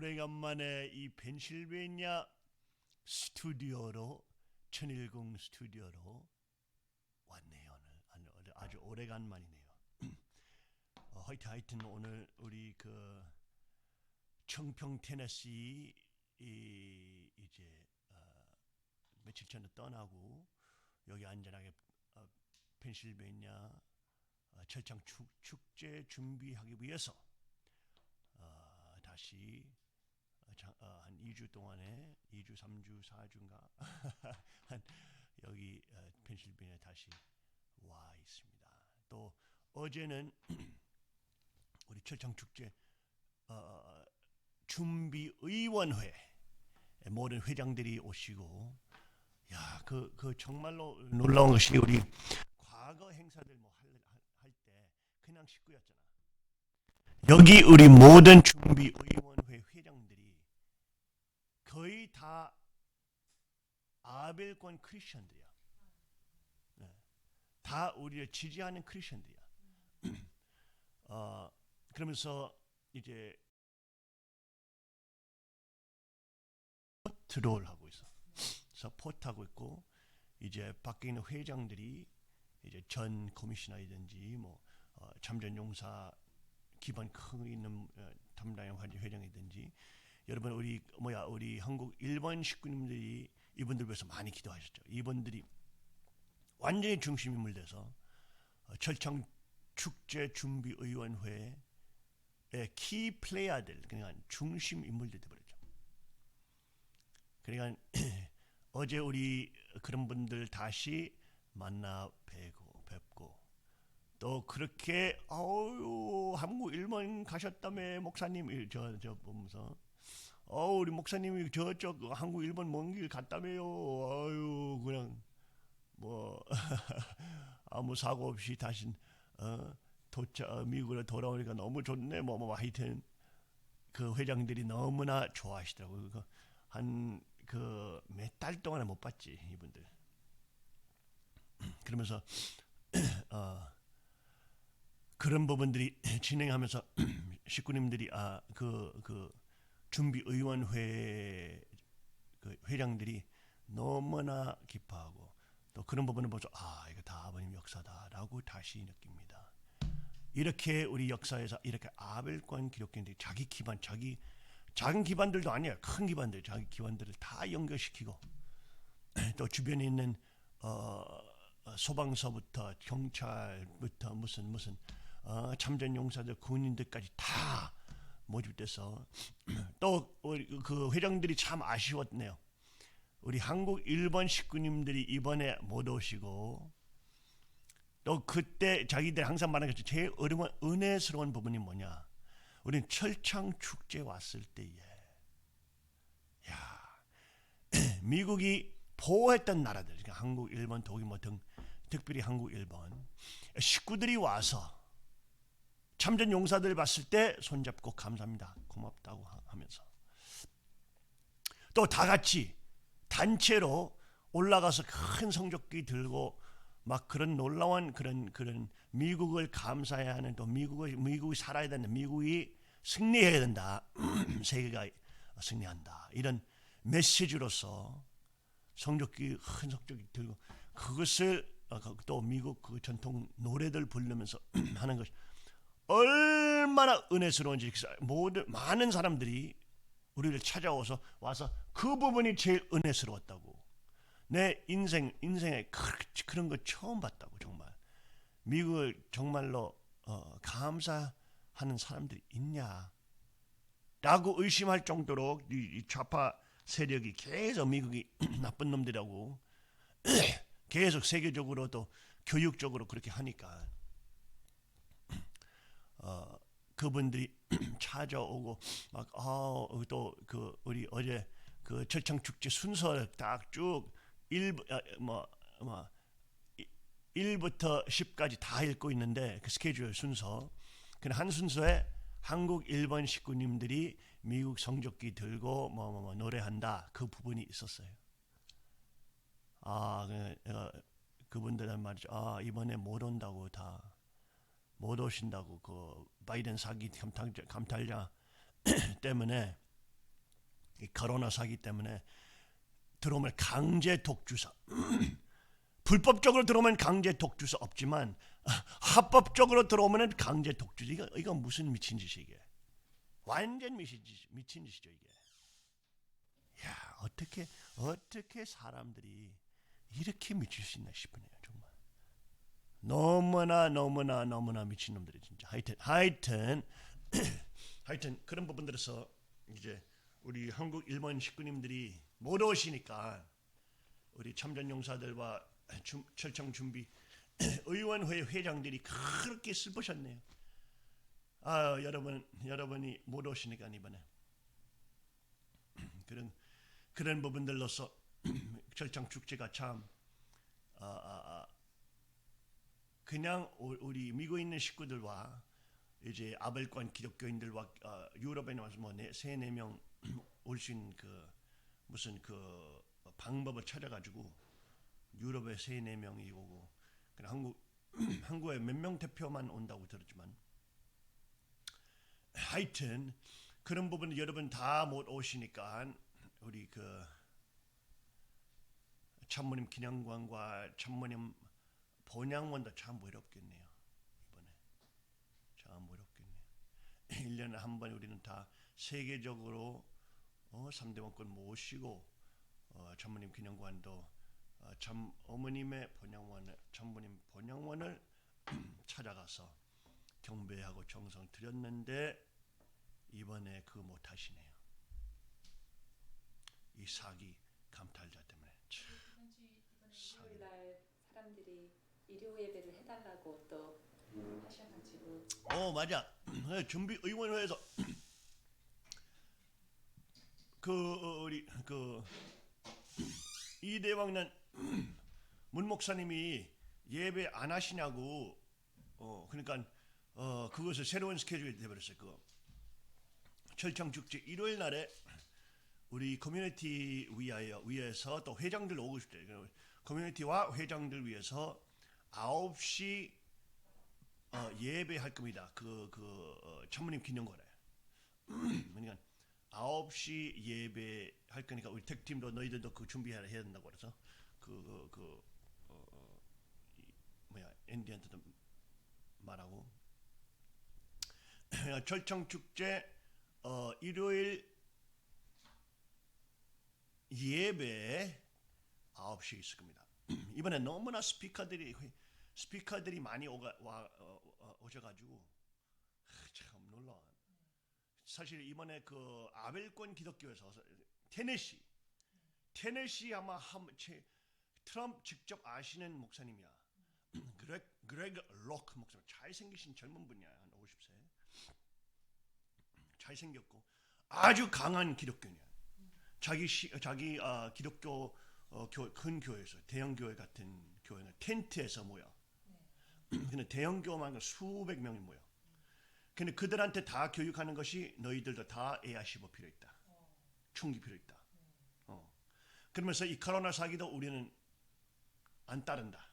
오래간만에 이 펜실베니아 스튜디오로 1010 스튜디오로 왔네요. 오늘 아주 오래간만이네요. 하여튼 오늘 우리 그 청평 테네시 이제 며칠 전에 떠나고 여기 안전하게 펜실베니아 철창 축제 준비하기 위해서 다시 한 2주 동안에 2주, 3주, 4주인가 한 여기 펜실베니아 다시 와 있습니다. 또 어제는 우리 철창 축제 준비의원회 모든 회장들이 오시고 그 정말로 놀라운 것이 우리 과거 행사들 뭐 할 때 그냥 식구였잖아. 여기 우리 모든 준비의원회 회장들이 거의 다 아벨권 크리스천들이야. 네. 다 우리를 지지하는 크리스천들이야. 그러면서 이제 포트롤 하고 있어. 서포트하고 있고 이제 밖에 있는 회장들이 이제 전 커미셔너이든지 뭐 참전용사 기반 큰 있는 담당 회장이든지 여러분 우리 한국 일본 식구님들이 이분들 위해서 많이 기도하셨죠. 이분들이 완전히 중심 인물 돼서 철창 축제 준비 의원회의 키 플레이어들 그냥 중심 인물들이 되버렸죠. 그러니까 어제 우리 그런 분들 다시 만나 뵙고 또 그렇게 한국 일본 가셨다며 목사님 저 보면서 우리 목사님이 저쪽 한국 일본 먼 길 갔다며요. 그냥 뭐 아무 사고 없이 다시 미국으로 돌아오니까 너무 좋네. 뭐 하여튼 그 회장들이 너무나 좋아하시더라고요. 한 몇 달 동안에 못 봤지 이분들. 그러면서 그런 부분들이 진행하면서 식구님들이 그 준비의원회 그 회장들이 너무나 기뻐하고 또 그런 부분을 보면서 이거 다 아버님 역사다라고 다시 느낍니다. 이렇게 우리 역사에서 이렇게 아벨권 기독교인들이 자기 기반 작은 기반들도 아니에요. 큰 기반들 자기 기반들을 다 연결시키고 또 주변에 있는 소방서부터 경찰부터 무슨 참전용사들 군인들까지 다 모집돼서 또 그 회장들이 참 아쉬웠네요. 우리 한국 일본 식구님들이 이번에 못 오시고 또 그때 자기들 항상 말하는 것처럼 제일 은혜스러운 부분이 뭐냐? 우리는 철창 축제 왔을 때에 미국이 보호했던 나라들, 그러니까 한국, 일본, 독일 뭐 등 특별히 한국, 일본 식구들이 와서 참전 용사들 봤을 때 손잡고 감사합니다, 고맙다고 하면서 또 다 같이 단체로 올라가서 큰 성적기 들고 막 그런 놀라운 그런 미국을 감사해야 하는 또 미국이 살아야 된다, 미국이 승리해야 된다, 세계가 승리한다 이런 메시지로서 성적기 큰 성적기 들고 그것을 또 미국 그 전통 노래들 부르면서 하는 것이 얼마나 은혜스러운지 많은 사람들이 우리를 찾아와서 그 부분이 제일 은혜스러웠다고. 내 인생에 그런 거 처음 봤다고. 정말 미국을 정말로 감사하는 사람들이 있냐 라고 의심할 정도로 이 좌파 세력이 계속 미국이 나쁜 놈들이라고 계속 세계적으로 또 교육적으로 그렇게 하니까 그분들이 찾아오고 막 또 그 우리 어제 그 철창 축제 순서를 딱 쭉 1부터 10까지 다 읽고 있는데 그 스케줄 순서 한 순서에 한국 일본 식구님들이 미국 성적기 들고 뭐 노래한다 그 부분이 있었어요. 그분들은 말이죠. 이번에 못 온다고 다 못 오신다고 그 바이든 사기 감탈자 때문에 이 코로나 사기 때문에 들어오면 강제 독주사 불법적으로 들어오면 강제 독주사 없지만 합법적으로 들어오면 강제 독주사. 이거 무슨 미친 짓이 이게? 완전 미친 짓이죠 이게. 야, 어떻게 사람들이 이렇게 미칠 수 있나 싶으네요 정말. 너무나 미친 놈들이 진짜. 하여튼 그런 부분들에서 이제 우리 한국 일본 식구님들이 못 오시니까 우리 참전용사들과 철창준비 의원회 회장들이 그렇게 슬프셨네요. 아, 여러분이 못 오시니까 이번에 그런 부분들로서 철창 축제가 참 그냥 우리 미국에 있는 식구들과 이제 아벨권 기독교인들과 유럽에 와서 뭐 3-4명 올 수 있는 그 무슨 그 방법을 찾아가지고 유럽에 3-4명이 오고 그냥 한국에 몇 명 대표만 온다고 들었지만 하여튼 그런 부분 여러분 다 못 오시니까 우리 그 참모님 기념관과 참모님 본향원도 참 외롭겠네요. 이번에 참 외롭겠네요. 1년에 한 번 우리는 다 세계적으로 3대 원권 모시고 참모님 기념관도 참 어머님의 본향원을 참모님 본향원을 찾아가서 경배하고 정성 드렸는데 이번에 그거 못 하시네요. 이 사기 감탈자 때문에. 이번 일요일 날 사람들이 일요 예배를 해달라고 또 하셔가지고. 맞아. 준비 의원회에서 우리 이대왕난 문 목사님이 예배 안 하시냐고 그러니까 그것을 새로운 스케줄이 돼버렸어요. 그거 철창 축제 일요일 날에 우리 커뮤니티 위해서 또 회장들 오고 싶대요. 커뮤니티와 회장들 위해서 9시 예배할 겁니다. 참모님 기념관에. 그러니까 9시 예배할 거니까 우리 택팀도 너희들도 그 준비해야 된다고 그래서 앤디한테도 말하고 철창 축제 일요일 예배 9시에 있을 겁니다. 이번에 너무나 스피커들이 많이 오셔가지고 참 놀라. 사실 이번에 그 아벨권 기독교에서 테네시 아마 트럼프 직접 아시는 목사님이야. 그레그 록 목사님 잘생기신 젊은 분이야. 한 50세. 잘생겼고 아주 강한 기독교인이야. 자기 기독교 큰 교회에서 대형 교회 같은 교회는 텐트에서 모여. 근데 대형 교회만 수백 명이 모여. 근데 그들한테 다 교육하는 것이 너희들도 다 AR-15 필요 있다. 총기 필요 있다. 그러면서 이 코로나 사기도 우리는 안 따른다.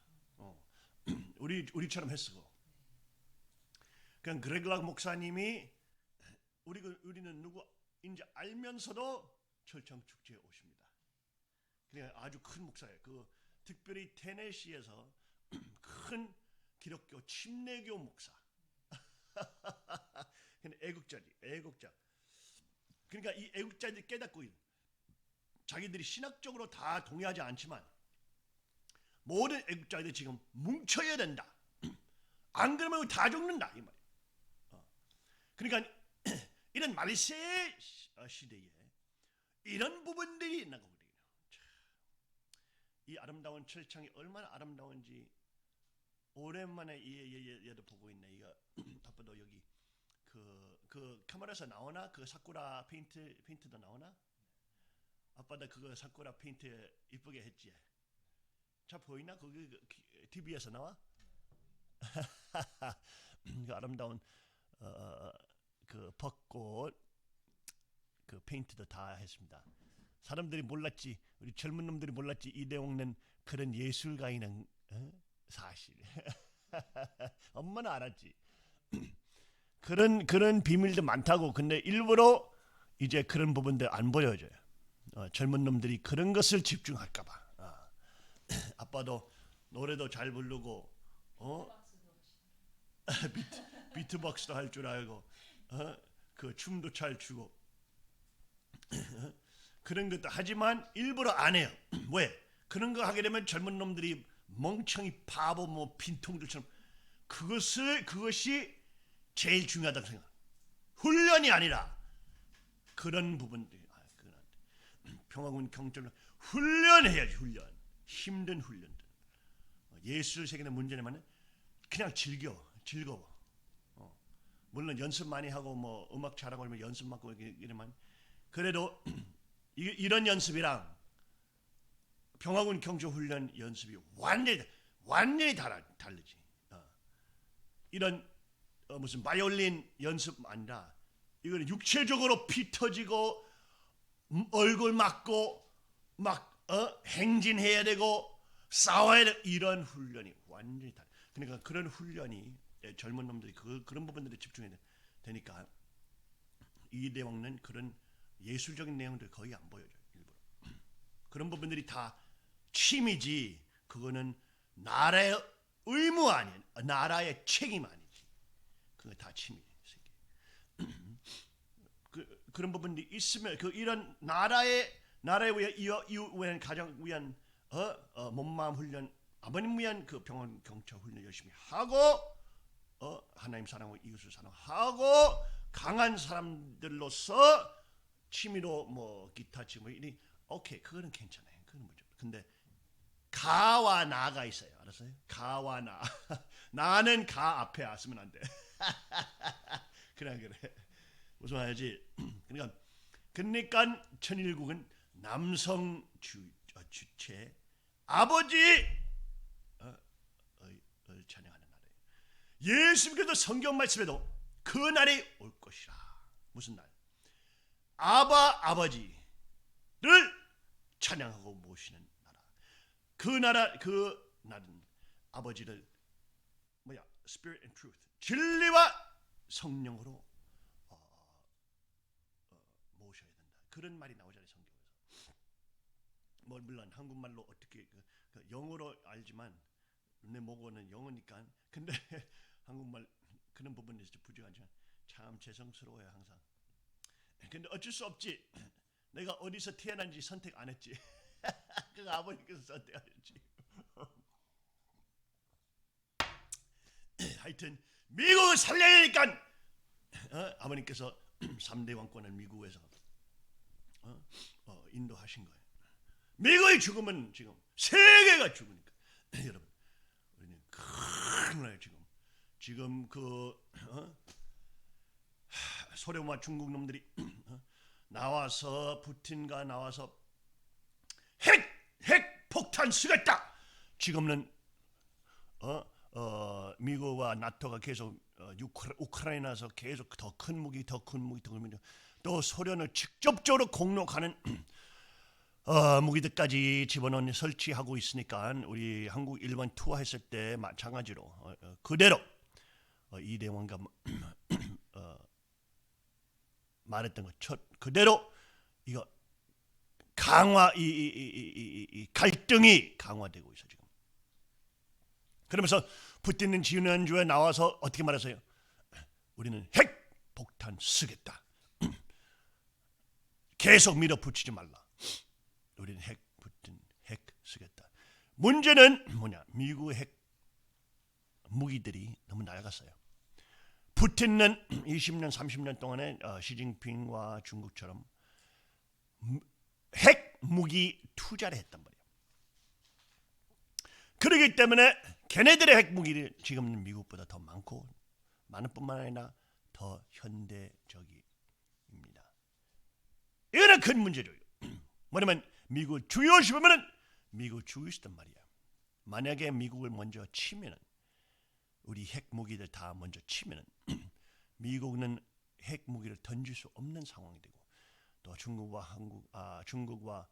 우리처럼 했어. 그냥 그레글락 목사님이 우리는 누구인지 알면서도 철창 축제에 오십니다. 그냥 아주 큰 목사예요. 특별히 테네시에서 큰 기독교 침례교 목사. 애국자. 그러니까 이 애국자들이 깨닫고 자기들이 신학적으로 다 동의하지 않지만 모든 애국자들이 지금 뭉쳐야 된다. 안 그러면 다 죽는다 이 말이에요. 그러니까 이런 말세 시대에 이런 부분들이 있는 거거든요. 이 아름다운 철창이 얼마나 아름다운지 오랜만에 얘도 보고 있네. 이거 아빠도 여기 그 카메라에서 나오나? 그 사쿠라 페인트도 나오나? 아빠도 그거 사쿠라 페인트 이쁘게 했지. 자 보이나? 거기 TV에서 나와? 그 아름다운 그 벚꽃 그 페인트도 다 했습니다. 사람들이 몰랐지. 우리 젊은 놈들이 몰랐지. 이대홍은 그런 예술가이는 사실. 엄마는 알았지. 그런 비밀도 많다고. 근데 일부러 이제 그런 부분들 안 보여줘요. 젊은 놈들이 그런 것을 집중할까봐. 아빠도 노래도 잘 부르고 비트박스도 할 줄 알고 그 춤도 잘 추고 그런 것도 하지만 일부러 안 해요. 왜? 그런 거 하게 되면 젊은 놈들이 멍청이 바보 뭐 빈통들처럼 그것이 제일 중요하다고 생각. 훈련이 아니라 그런 부분들이 평화군 경찰 훈련해야지. 훈련. 힘든 훈련들. 예술 세계는 문제는 그냥 즐거워. 물론 연습 많이 하고 뭐 음악 잘하고 그러면 연습 많고 이러면 그래도 이런 연습이랑 평화군 경찰 훈련 연습이 완전히 다르지. 이런 무슨 바이올린 연습 아니라 이거는 육체적으로 피 터지고 얼굴 맞고 막 행진해야 되고 싸워야 돼. 이런 훈련이 완전히 다르. 그러니까 그런 훈련이 젊은 놈들이 그런 부분들에 집중해야 되니까 이 대왕은 그런 예술적인 내용들 거의 안 보여줘요. 일부러. 그런 부분들이 다 취미지 그거는 나라의 의무 아닌 나라의 책임 아니지. 그거 다 취미. 그런 부분들이 있으면 이런 나라에 위한 가장 위한 몸마음 훈련 아버님 위한 그 병원 경찰 훈련 열심히 하고 하나님 사랑하고 이웃을 사랑하고 강한 사람들로서 취미로 뭐 기타 치고 이리 오케이 그거는 괜찮아요. 그건 뭐죠? 근데 가와 나가 있어요. 알았어요? 가와 나. 나는 가 앞에 쓰면 안 돼. 그래. 무슨 말이지? 그러니까 천일국은 남성 주체 아버지를 찬양하는 나라예요. 예수님께서 성경 말씀에도 그 날이 올 것이라. 무슨 날? 아버지를 찬양하고 모시는 나라. 그 날은 아버지를 Spirit and Truth 진리와 성령으로 모셔야 된다. 그런 말이 나오잖아요 성경에서. 뭐 물론 한국말로 어떻게 영어로 알지만 내 모국어는 영어니까. 근데 한국말 그런 부분에서 부족하지만 참 죄송스러워요 항상. 근데 어쩔 수 없지. 내가 어디서 태어난지 선택 안 했지. 그 아버지께서 선택하셨지. 하여튼 미국을 살려야 되니까 아버님께서 3대 왕권을 미국에서 인도하신 거예요. 미국이 죽으면 지금 세계가 죽으니까 여러분 우리는 큰일 나요. 지금 소련과 중국 놈들이 나와서 푸틴과 나와서 핵 폭탄 쓰겠다. 지금은 미국과 나토가 계속 우크라이나에서 계속 더 큰 무기 또 소련을 직접적으로 공격하는 무기들까지 집어넣는 설치하고 있으니까 우리 한국 일본 투어했을 때 마찬가지로 그대로 이대왕과 말했던 것 그대로 이거 강화 이 갈등이 강화되고 있어 지금. 그러면서 푸틴은 지난주에 나와서 어떻게 말했어요? 우리는 핵 폭탄 쓰겠다. 계속 밀어붙이지 말라. 우리는 핵 쓰겠다. 문제는 뭐냐? 미국의 핵 무기들이 너무 낡았어요. 푸틴은 20년, 30년 동안에 시진핑과 중국처럼 핵 무기 투자를 했단 말이에요. 그렇기 때문에 걔네들의 핵 무기를 지금은 미국보다 더 많은 뿐만 아니라 더 현대적입니다. 이거는 큰 문제죠. 뭐냐면 미국 죽이고 싶으면 미국 죽일 수 있단 말이야. 만약에 미국을 먼저 치면은 우리 핵 무기들 다 먼저 치면은 미국은 핵 무기를 던질 수 없는 상황이 되고 또 중국과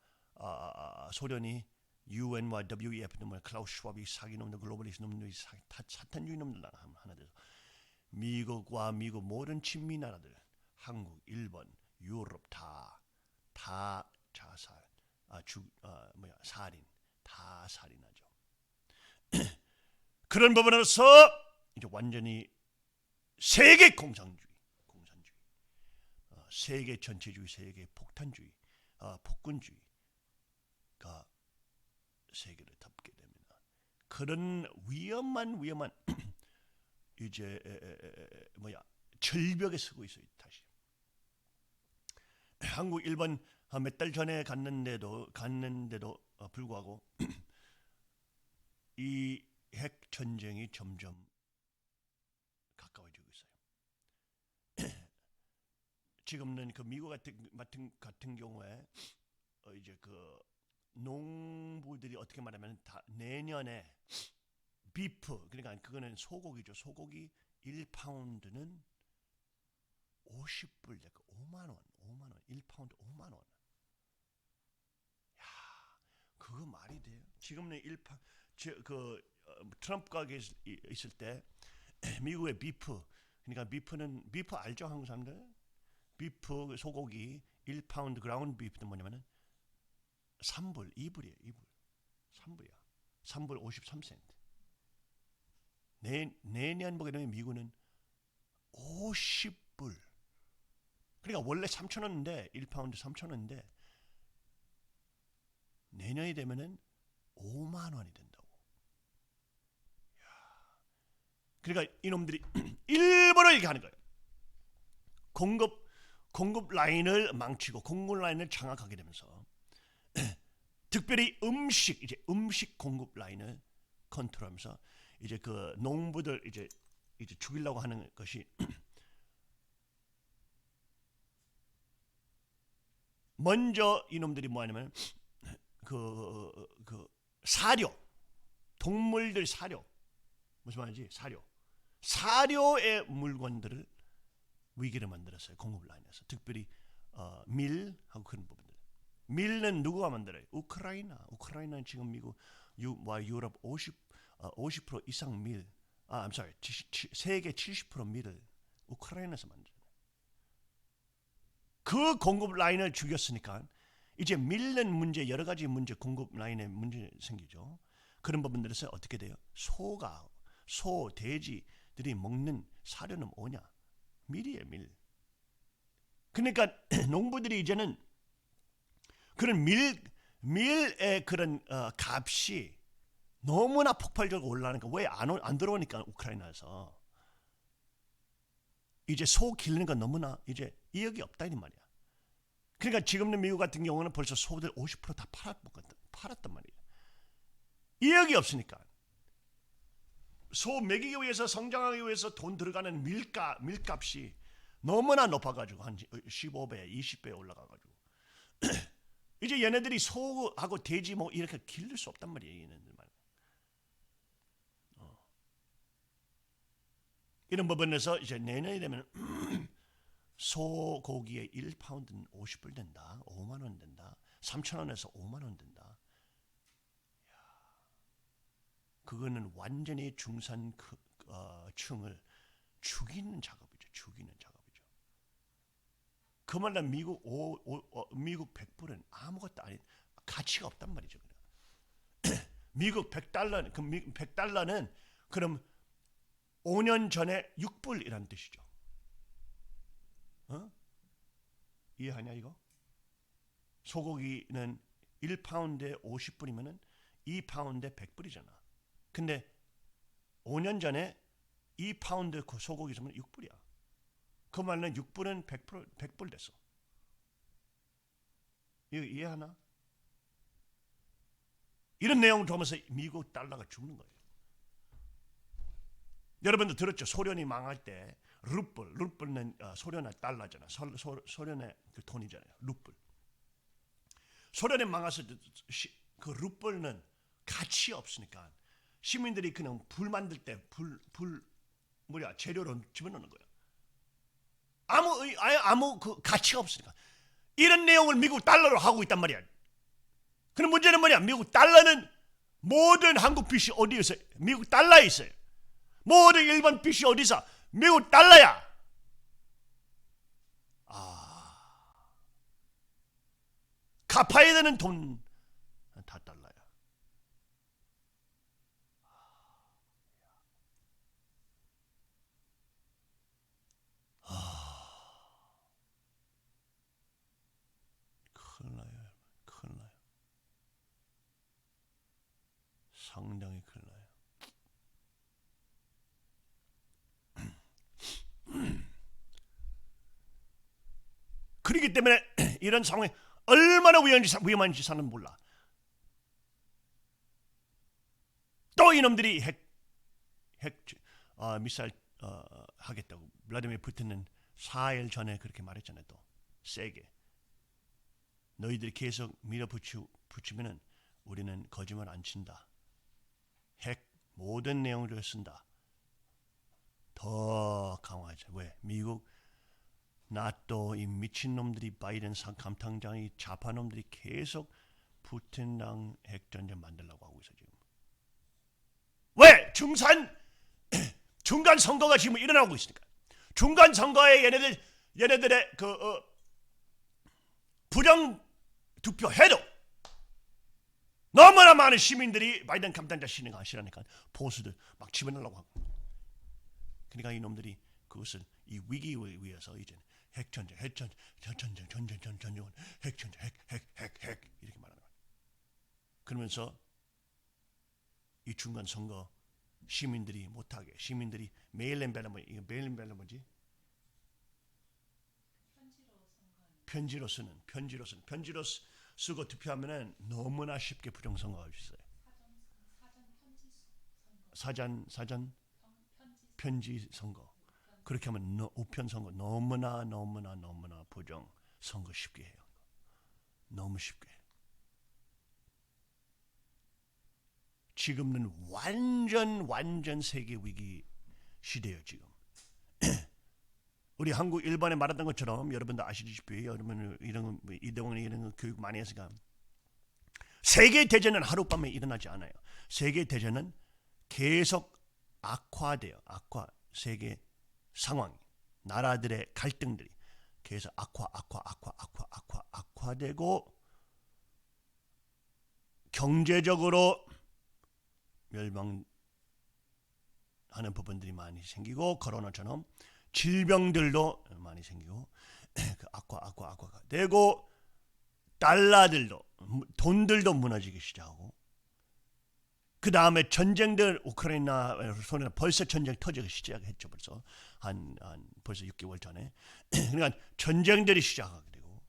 소련이 UN과 WEF 놈을 클라우스 슈왑이 사기 놈들 글로벌리스트 놈들이 사탄주의 놈들 하나 돼서 미국과 미국 모든 친미 나라들 한국, 일본, 유럽 다 자살. 살인 다 살인하죠. 그런 부분으로서 이제 완전히 세계 공산주의, 세계 전체주의, 세계 폭탄주의, 폭군주의가 세계를 덮게 됩니다. 그런 위험한 이제 절벽에 서고 있어요. 다시 한국, 일본 몇 달 전에 갔는데도 불구하고 이 핵 전쟁이 점점 가까워지고 있어요. 지금은 그 미국 같은 경우에 이제 그 농부들이 어떻게 말하면 다 내년에 비프, 그러니까 그거는 소고기죠. 소고기 1파운드는 50불, 5만 원, 1파운드 5만 원. 야, 그거 말이 돼요? 지금은 트럼프가 있을 때 미국의 비프, 그러니까 비프 알죠, 한국 사람들? 비프 소고기 1파운드 그라운드 비프는 뭐냐면은 3불, 2불이에요. 3불이야. 3불 53센트. 내년 보게 되면 미국은 50불. 그러니까 원래 3,000원인데 1파운드 3,000원인데 내년이 되면은 5만 원이 된다고. 그러니까 이놈들이 일부러 이렇게 하는 거예요. 공급 라인을 망치고 공급 라인을 장악하게 되면서 특별히 음식 공급 라인을 컨트롤하면서 이제 그 농부들 이제 죽이려고 하는 것이 먼저 이놈들이 뭐 하냐면 그 사료, 동물들 사료, 무슨 말인지 사료의 물건들을 위기를 만들었어요. 공급 라인에서 특별히 밀하고 그런 부분들. 밀은 누구가 만들어요? 우크라이나는 지금 미국 유럽 50% 이상 밀, 세계 70% 밀을 우크라이나에서 만들어요. 그 공급 라인을 죽였으니까 이제 밀는 문제, 여러 가지 문제, 공급 라인에 문제 생기죠. 그런 부분들에서 어떻게 돼요? 소, 돼지들이 먹는 사료는 뭐냐? 밀이에요, 밀. 그러니까 농부들이 이제는 그런 밀의 그런 값이 너무나 폭발적으로 올라가니까 왜 안 들어오니까 우크라이나에서 이제 소 기르는 건 너무나 이제 이익이 없다 이 말이야. 그러니까 지금의 미국 같은 경우는 벌써 소들 50% 다 팔았단 말이에요. 이익이 없으니까. 소 먹이기 위해서 성장하기 위해서 돈 들어가는 밀값이 너무나 높아가지고 한 15배, 20배 올라가가지고 이제 얘네들이 소하고 돼지 뭐 이렇게 기를 수 없단 말이에요. 얘네들 말. 이런 부분에서 이제 내년이 되면 소고기의 1파운드는 50불 된다, 5만 원 된다, 3,000원에서 5만 원 된다. 그거는 완전히 중산층을 죽이는 작업이죠. 그 말로 미국 100불은 아무것도 아닌 가치가 없단 말이죠. 미국 100달러는 그럼 5년 전에 6불이라는 뜻이죠. 이해하냐 이거? 소고기는 1파운드에 50불이면은 2파운드에 100불이잖아. 근데 5년 전에 2파운드 소고기 주면 6불이야. 그 말은 6불은 100불 됐어. 이거 이해하나? 이런 내용을 보면서 미국 달러가 죽는 거예요. 여러분도 들었죠? 소련이 망할 때 루블은 소련의 달러잖아. 소련의 그 돈이잖아요. 루블. 소련이 망했을 때 그 루블은 가치 없으니까 시민들이 그냥 불 만들 때 재료로 집어넣는 거야. 아무 그 가치가 없으니까. 이런 내용을 미국 달러로 하고 있단 말이야. 그럼 문제는 뭐냐? 미국 달러는 모든 한국 빚이 어디에 있어요? 미국 달러에 있어요. 모든 일본 빚이 어디서? 미국 달러야. 갚아야 되는 돈 다 달라요. 큰일 나요. 큰일 나요. 상당히 큰일 나요. 그렇기 때문에 이런 상황이 얼마나 위험한지 사는 몰라. 또 이놈들이 미사일 하겠다고 블라디미르 푸틴은 4일 전에 그렇게 말했잖아요. 또 세게 너희들이 계속 밀어붙이면은 우리는 거짓말 안 친다. 핵 모든 내용을 쓴다. 더 강화하자. 왜? 미국 나또 이 미친놈들이 바이든 감탕장이 좌파놈들이 계속 푸틴랑 핵전쟁 만들려고 하고 있어 지금. 왜? 중간 선거가 지금 일어나고 있으니까. 중간 선거에 얘네들의 부정 투표해도 너무나 많은 시민들이 바이든 감탄자 싫어하니까 보수들 막 집어넣으려고 하고. 그러니까 이놈들이 그것을 이 위기에 위해서 이제 핵전쟁 이렇게 말하는 거예요. 그러면서 이 중간 선거 시민들이 못하게 시민들이 메일린 벨런 뭐지? 편지로 쓰고 투표하면은 너무나 쉽게 부정선거가 있어요. 사전 편지 선거. 그렇게 하면 우편 선거 너무나 부정 선거 쉽게 해요. 너무 쉽게. 지금은 완전 세계 위기 시대예요 지금. 우리 한국 일본에 말했던 것처럼 여러분도 아시다시피 여러분 이대원이 이런 거 교육 많이 했으니까 세계 대전은 하룻밤에 일어나지 않아요. 세계 대전은 계속 악화돼요. 세계 상황이 나라들의 갈등들이 계속 악화되고 경제적으로 멸망하는 부분들이 많이 생기고 코로나처럼 질병들도 많이 생기고 악화가 되고 달러들도 돈들도 무너지기 시작하고 그 다음에 전쟁들 우크라이나 소련 벌써 전쟁 터지기 시작했죠. 벌써 6개월 전에. 그러니까 전쟁들이 시작하게 되고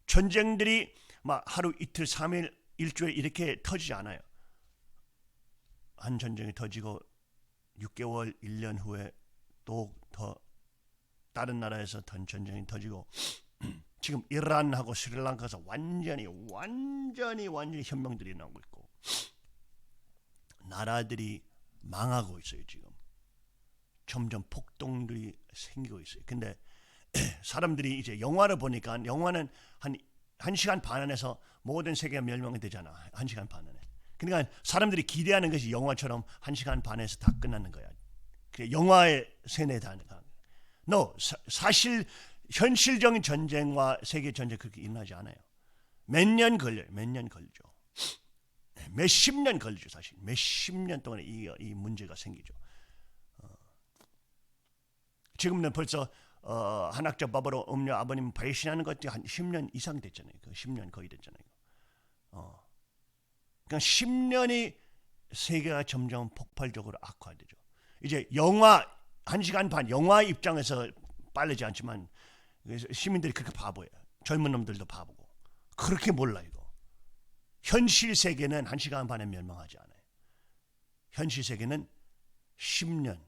전쟁들이 막 하루 이틀 3일 일주일 이렇게 터지지 않아요. 한 전쟁이 터지고 6개월 1년 후에 또 더 다른 나라에서 전쟁이 터지고 지금 이란하고 스리랑카에서 완전히 혁명들이 나오고 있고 나라들이 망하고 있어요. 지금 점점 폭동들이 생기고 있어요. 근데 사람들이 이제 영화를 보니까 영화는 한 1시간 반 안에서 모든 세계가 멸망이 되잖아. 1시간 반 안에. 그러니까 사람들이 기대하는 것이 영화처럼 1시간 반에서 다 끝나는 거야. 영화의 세뇌다는 거야. 사실 현실적인 전쟁과 세계 전쟁 그렇게 일어나지 않아요. 몇 년 걸죠. 몇십 년 걸리죠. 사실 몇십 년 동안에 이 문제가 생기죠. 지금은 벌써 한학자 법으로 음료 아버님 배신하는 것도 한 10년 이상 됐잖아요. 10년 거의 됐잖아요. 그러니까 10년이 세계가 점점 폭발적으로 악화되죠. 이제 영화 1시간 반 영화 입장에서 빠르지 않지만 시민들이 그렇게 바보예요. 젊은 놈들도 바보고 그렇게 몰라 이거. 현실 세계는 1시간 반에 멸망하지 않아요. 현실 세계는 10년,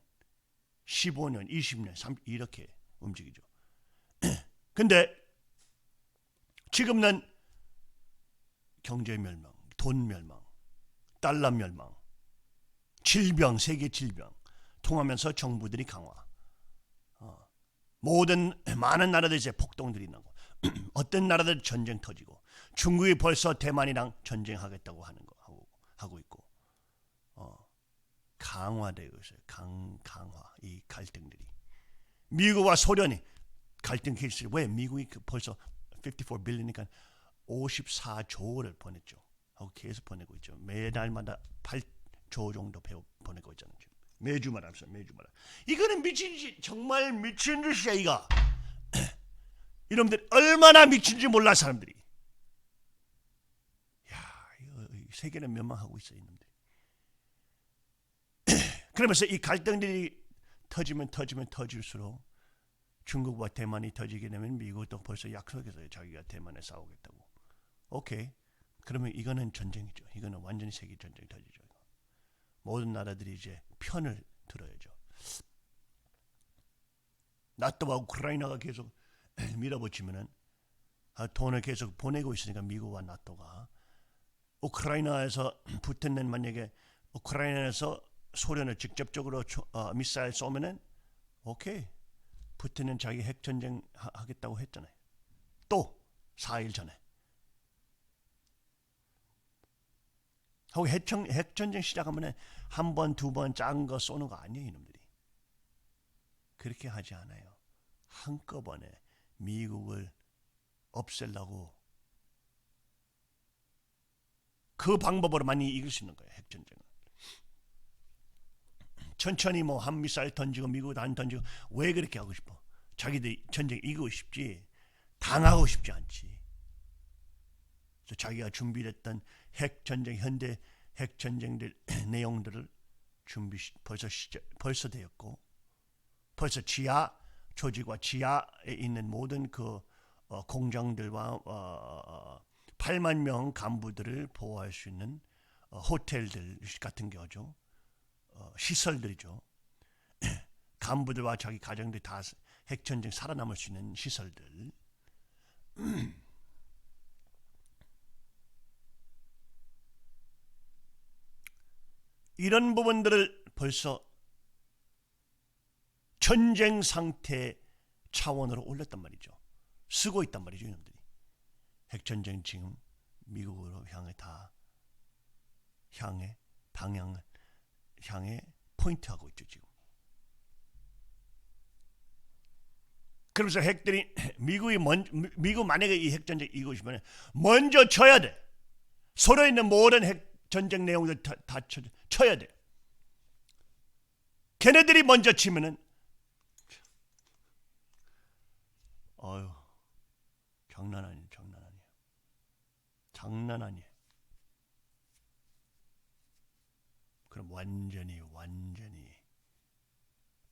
15년, 20년, 30년 이렇게 움직이죠. 근데 지금은 경제 멸망, 돈 멸망, 달러 멸망, 질병, 세계 질병 통하면서 정부들이 강화. 많은 나라들 이제 폭동들이 나고 어떤 나라들 전쟁 터지고 중국이 벌써 대만이랑 전쟁하겠다고 하고 있고 강화되고 있어요. 강화 이 갈등들이 미국과 소련이 갈등 케이스를 왜 미국이 벌써 54 빌리니까 54조를 보냈죠. 하고 계속 보내고 있죠. 매달마다 8조 정도 보내고 있잖아요. 지금. 매주마다. 이거는 미친 짓, 정말 미친 짓이야 이거. 이놈들 얼마나 미친지 몰라 사람들이. 야, 이거 세계는 멸망하고 있어 이놈들. 그러면서 이 갈등들이 터지면 터질수록 중국과 대만이 터지게 되면 미국도 벌써 약속했어요. 자기가 대만에 싸우겠다고. 오케이. 그러면 이거는 전쟁이죠. 이거는 완전히 세계 전쟁이 터지죠. 모든 나라들이 이제 편을 들어야죠. 나토와 우크라이나가 계속 밀어붙이면은 돈을 계속 보내고 있으니까 미국과 나토가 우크라이나에서 붙는 만약에 우크라이나에서 소련을 직접적으로 미사일 쏘면은 오케이. 푸틴은 자기 핵전쟁 하겠다고 했잖아요. 또 4일 전에. 하고 핵전쟁 시작하면 한 번, 두 번 작은 거 쏘는 거 아니에요. 이놈들이. 그렇게 하지 않아요. 한꺼번에 미국을 없애려고 그 방법으로 많이 이길 수 있는 거예요. 핵전쟁은. 천천히 뭐 한 미사일 던지고 미국도 안 던지고 왜 그렇게 하고 싶어? 자기들이 전쟁 이기고 싶지 당하고 싶지 않지. 그래서 자기가 준비했던 핵전쟁 현대 핵전쟁들 내용들을 벌써 되었고 벌써 지하 조직과 지하에 있는 모든 그 공장들과 8만 명 간부들을 보호할 수 있는 호텔들 같은 거죠. 시설들이죠. 간부들과 자기 가정들이 다 핵전쟁 살아남을 수 있는 시설들. 이런 부분들을 벌써 전쟁 상태 차원으로 올렸단 말이죠. 쓰고 있단 말이죠. 이놈들이. 핵전쟁 지금 미국으로 방향을 향해 포인트하고 있죠. 지금. 그러면서 핵들이 미국 만약에 이 핵전쟁 이기고 싶으면 먼저 쳐야 돼. 서로 있는 모든 핵전쟁 내용들 다 쳐야 돼. 걔네들이 먼저 치면은 장난 아니에요. 그럼 완전히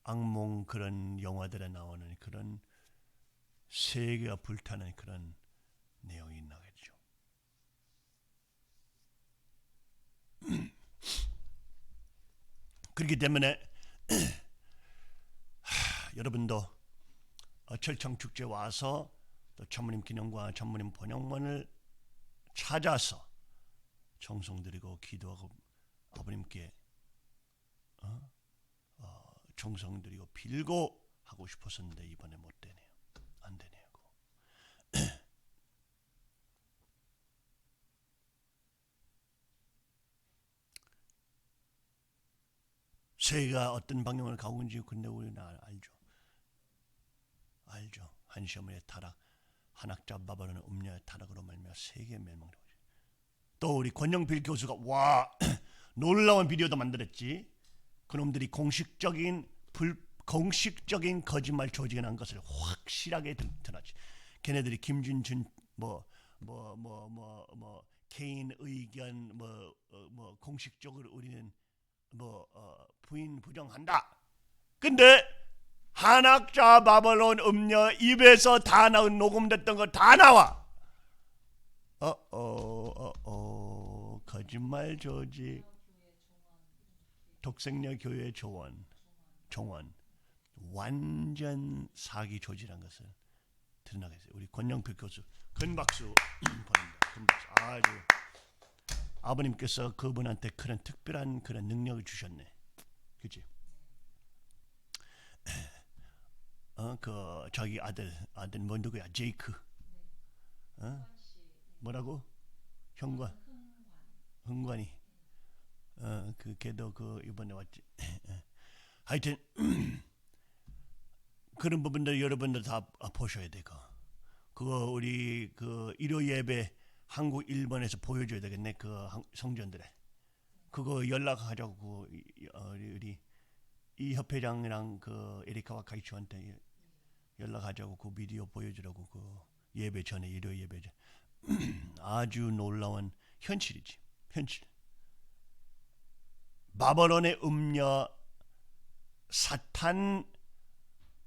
악몽 그런 영화들에 나오는 그런 세계가 불타는 그런 내용이 나겠죠. 그렇기 때문에 여러분도 철창축제 와서 또 천문임 기념과 천문임 번영문을 찾아서 정성드리고 기도하고 아버님께 정성드리고 빌고 하고 싶었었는데 이번에 못 되네요. 안 되네요. 세계가 어떤 방향을 가고 있는지 근데 우리는 알죠. 한시어머니의 타락, 한학자 바벨론의 음녀의 타락으로 말미암아 세계 멸망되고 있어요. 또 우리 권영필 교수가 놀라운 비디오도 만들었지. 그놈들이 공식적인 거짓말 조직에 난 것을 확실하게 드러났지. 걔네들이 김준준 개인 의견 공식적으로 우리는 부정한다. 근데 한학자 바벨론 음녀 입에서 다 나온 녹음됐던 거 다 나와. 거짓말 조직, 독생녀 교회 종원 완전 사기 조직이라는 것을 드러나겠어요. 우리 권영필 교수 큰 박수 보냅니다. 큰 박수. 아주 아버님께서 그분한테 그런 특별한 그런 능력을 주셨네. 그치? 그 자기 아들 뭐 누구야? 제이크. 뭐라고? 흥관이. 그 걔도 그 이번에 왔지. 하여튼 그런 부분들 여러분들 다 보셔야 되고. 그거 우리 그 일요 예배 한국 일본에서 보여줘야 되겠네. 그 성전들에 그거 연락하자고 우리 이 협회장이랑 그 에리카와 카이츠한테 연락하자고 그 비디오 보여주라고 그 예배 전에 일요 예배 전 아주 놀라운 현실이지 현실. 바벨론의 음녀 사탄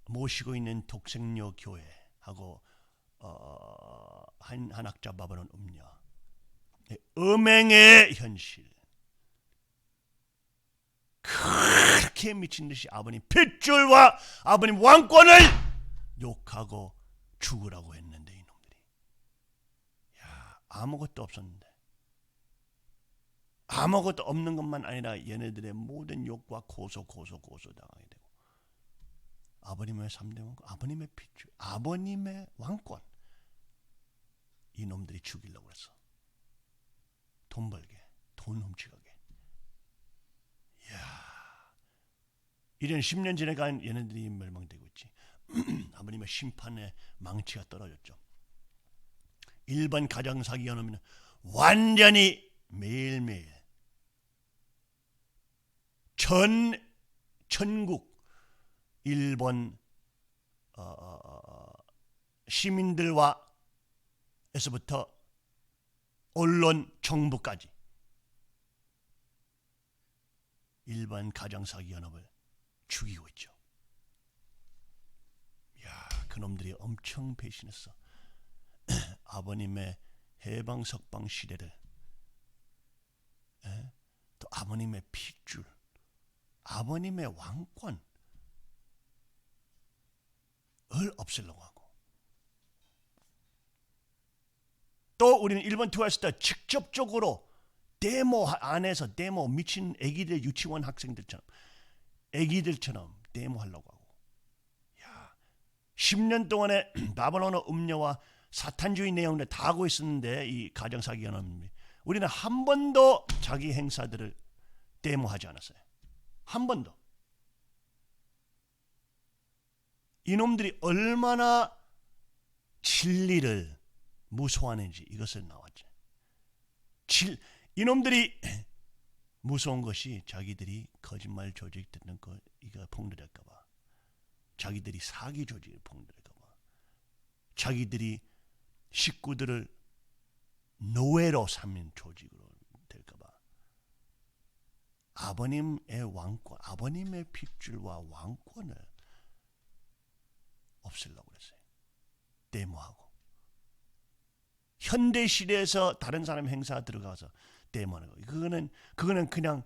모시고 있는 독생녀 교회하고 한 학자 바벨론 음녀 음행의 현실. 그렇게 미친 듯이 아버님 핏줄과 아버님 왕권을 욕하고 죽으라고 했는데 이놈들이 아무것도 없었는데 아무것도 없는 것만 아니라 얘네들의 모든 욕과 고소 당하게 되고 아버님의 3대 왕권, 아버님의 핏줄, 아버님의 왕권 이놈들이 죽이려고 했어. 돈 벌게, 돈 훔쳐가게. 이런 10년 지나가 얘네들이 멸망되고 있지. 아버님의 심판의 망치가 떨어졌죠. 일반 가정 사기 연합은 완전히 매일매일 전국 일본 시민들과 에서부터 언론 정부까지 일반 가정 사기 연합을 죽이고 있죠. 그놈들이 엄청 배신했어. 아버님의 해방 석방 시대를 또 아버님의 핏줄, 아버님의 왕권을 없애려고 하고 또 우리는 일본 투어했을 때 직접적으로 데모 안에서 데모 미친 애기들 유치원 학생들처럼 애기들처럼 데모하려고 하고 10년 동안에 바벨론의 음녀와 사탄주의 내용을 다 하고 있었는데 이 가정사기 연합이 우리는 한 번도 자기 행사들을 데모하지 않았어요. 한 번도. 이놈들이 얼마나 진리를 무서워하는지 이것을 나왔죠. 이놈들이 무서운 것이 자기들이 거짓말 조직 듣는 거 이거 폭로될까 봐. 자기들이 사기 조직을 폭로될까 봐. 자기들이 식구들을 노예로 삼는 조직으로 될까 봐. 아버님의 왕권, 아버님의 핏줄과 왕권을 없애려고 그랬어요. 데모하고. 현대 시대에서 다른 사람 행사 들어가서 데모하는 거. 그거는 그냥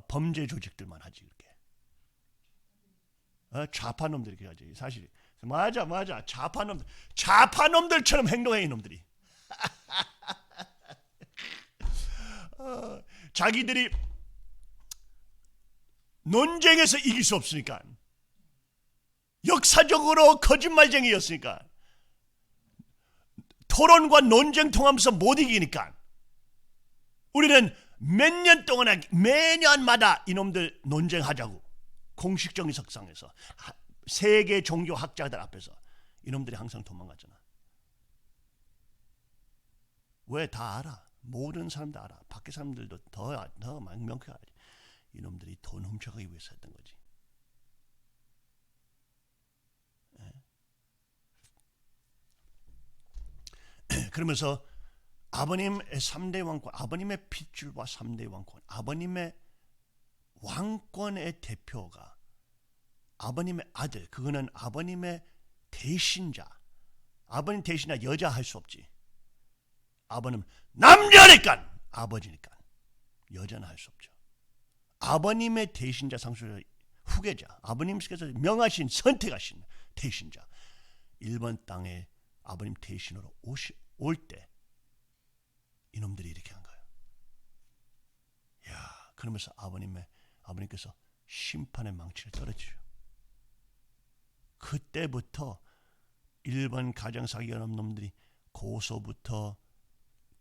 범죄 조직들만 하지 그렇게. 좌파 놈들이 그렇게 하지. 사실 맞아. 좌파 놈들처럼 행동해 이놈들이. 자기들이 논쟁에서 이길 수 없으니까. 역사적으로 거짓말쟁이였으니까. 토론과 논쟁 통하면서 못 이기니까 우리는 몇 년 동안에 매년마다 이놈들 논쟁하자고 공식적인 석상에서 세계 종교 학자들 앞에서 이놈들이 항상 도망갔잖아. 왜? 다 알아. 모든 사람도 알아. 밖에 사람들도 더 명확하게 알지. 이놈들이 돈 훔쳐가기 위해서 했던 거지. 그러면서 아버님의 3대 왕권, 아버님의 핏줄과 3대 왕권, 아버님의 왕권의 대표가 아버님의 아들, 그거는 아버님의 대신자. 아버님 대신자 여자 할 수 없지. 아버님 남자니까, 아버지니까 여자는 할 수 없죠. 아버님의 대신자 상속자 후계자, 아버님께서 명하신 선택하신 대신자, 일본 땅에 아버님 대신으로 올 때 이놈들이 이렇게 한 거예요. 그러면서 아버님께서 심판의 망치를 떨어지죠. 그때부터 일본 가정사기 연합 놈들이 고소부터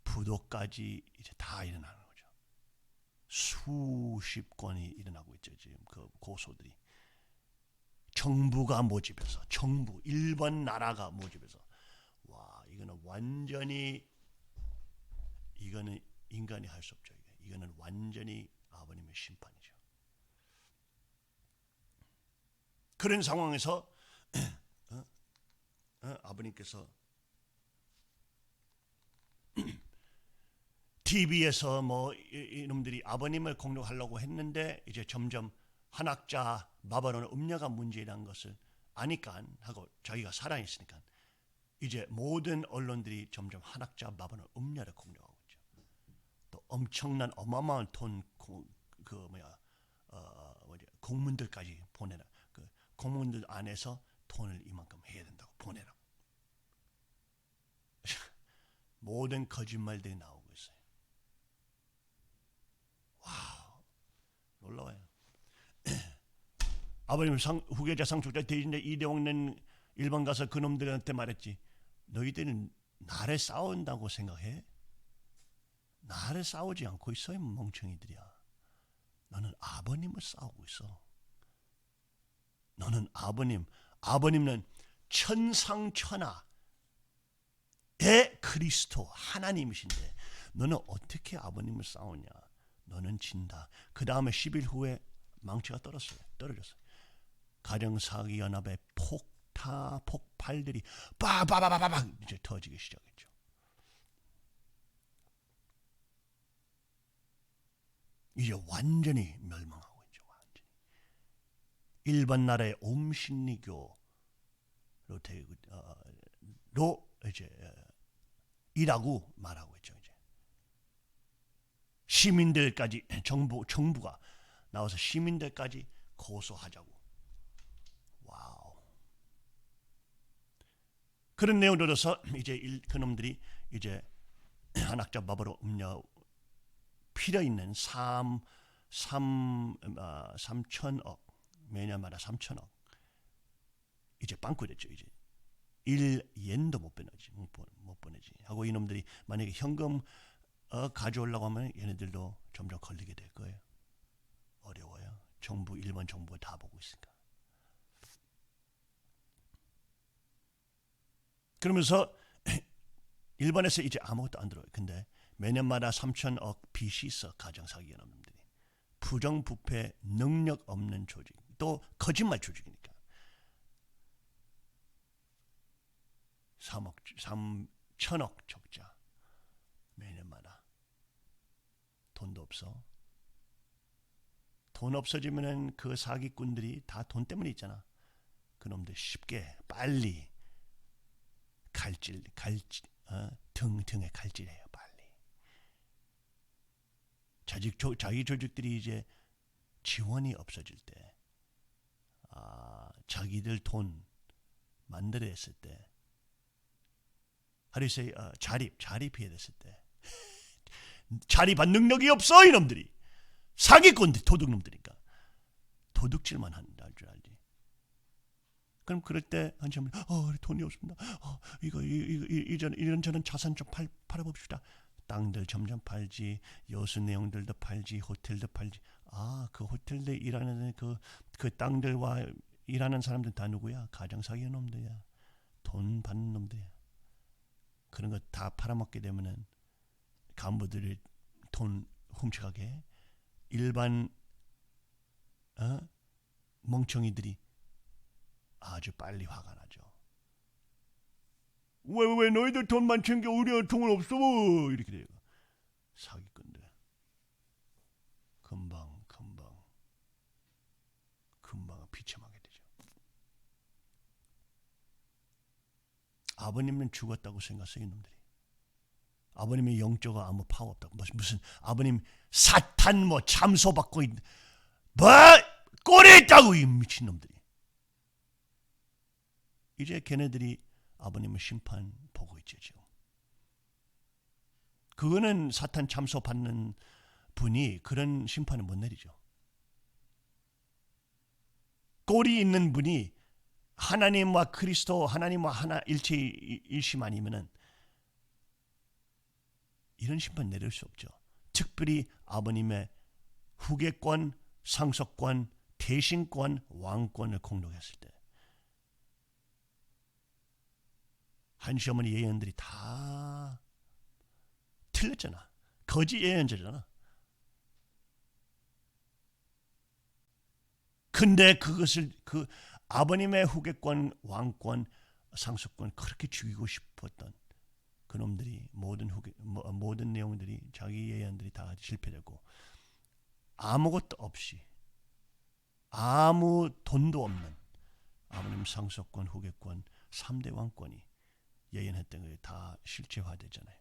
부도까지 이제 다 일어나는 거죠. 수십 건이 일어나고 있죠. 지금 그 고소들이 정부가 모집해서 일본 나라가 모집해서 이거는 완전히 이거는 인간이 할 수 없죠. 이거는 완전히 아버님의 심판이죠. 그런 상황에서 아버님께서 TV에서 뭐 이놈들이 아버님을 공격하려고 했는데 이제 점점 한학자 바벨론 음녀가 문제라는 것을 아니까 하고 자기가 살아있으니까 이제 모든 언론들이 점점 한학자 바벨론 음녀를 공격하고 있죠. 또 엄청난 어마어마한 돈 공문들까지 보내라. 그 공문들 안에서 돈을 이만큼 해야 된다고 보내라. 모든 거짓말들이 나오고 있어요. 와우, 놀라워요. 아버님 후계자 상속자 대신자 이대왕는 일본 가서 그놈들한테 말했지. 너희들은 나를 싸운다고 생각해? 나를 싸우지 않고 있어, 이 멍청이들이야. 너는 아버님을 싸우고 있어. 너는 아버님은 천상천하의 그리스도 하나님이신데 너는 어떻게 아버님을 싸우냐? 너는 진다. 그 다음에 10일 후에 망치가 떨어졌어요. 가정사기연합의 폭발들이 빠바바바박 이제 터지기 시작했죠. 이제 완전히 멸망하고 있죠. 완전히. 일본 나라의 옴신리교로 이제 이라고 말하고 있죠. 이제 시민들까지 정부가 나와서 시민들까지 고소하자고. 와우. 그런 내용을 들어서 이제 그놈들이 이제 한학자 바벨론 음녀 필요 있는 3천억 매년마다 3천억 이제 빵꾸 됐죠. 이제 1엔도 못 보내지 하고 이놈들이 만약에 현금 가져오려고 하면 얘네들도 점점 걸리게 될 거예요. 어려워요. 일본 정부가 다 보고 있으니까. 그러면서 일본에서 이제 아무것도 안 들어요. 근데 매년마다 3천억 빚이 있어. 가정사기 연합들이 부정부패 능력 없는 조직, 또 거짓말 조직이니까 3천억 적자 매년마다. 돈도 없어. 돈 없어지면은 그 사기꾼들이 다 돈 때문에 있잖아. 그놈들 쉽게 빨리 등에 칼질해요. 빨리. 자기 조직들이 이제 지원이 없어질 때, 자기들 돈 만들어냈을 때, 하루세 자립해야 됐을 때, 자립한 능력이 없어 이놈들이. 사기꾼들, 도둑놈들이니까 도둑질만 한다 줄 알지. 그럼 그럴 때 한참 돈이 없습니다. 이거 이런저런 자산 좀 팔아봅시다. 땅들 점점 팔지, 여수 내용들도 팔지, 호텔도 팔지. 그 호텔들 일하는 그 땅들과 일하는 사람들 다 누구야? 가정사기 놈들이야. 돈 받는 놈들이야. 그런 거 다 팔아먹게 되면은 간부들이 돈 훔쳐가게 일반 멍청이들이 아주 빨리 화가 나죠. 왜 너희들 돈만 챙겨 우리는 돈은 없어 이렇게 돼요. 사기꾼들 금방 비참하게 되죠. 아버님은 죽었다고 생각해요. 이놈들이. 아버님의 영적으로 아무 파워 없다고. 무슨 아버님 사탄 참소받고 꼴에 있다고 이 미친놈들이. 이제 걔네들이 아버님의 심판 보고 있죠. 지금. 그거는 사탄 참소받는 분이 그런 심판을 못 내리죠. 꼴이 있는 분이 하나님과 그리스도, 하나님과 하나 일심 아니면은 이런 심판 내릴 수 없죠. 특별히 아버님의 후계권, 상속권, 대신권, 왕권을 공격했을 때 한시 어머니 예언들이 다 틀렸잖아. 거짓 예언자잖아. 근데 그것을 그 아버님의 후계권, 왕권, 상속권 그렇게 죽이고 싶었던 그놈들이 모든 내용들이 자기 예언들이 다 실패되고 아무것도 없이 아무 돈도 없는 아버님 상속권, 후계권, 3대 왕권이 예언했던 게 다 실체화되잖아요.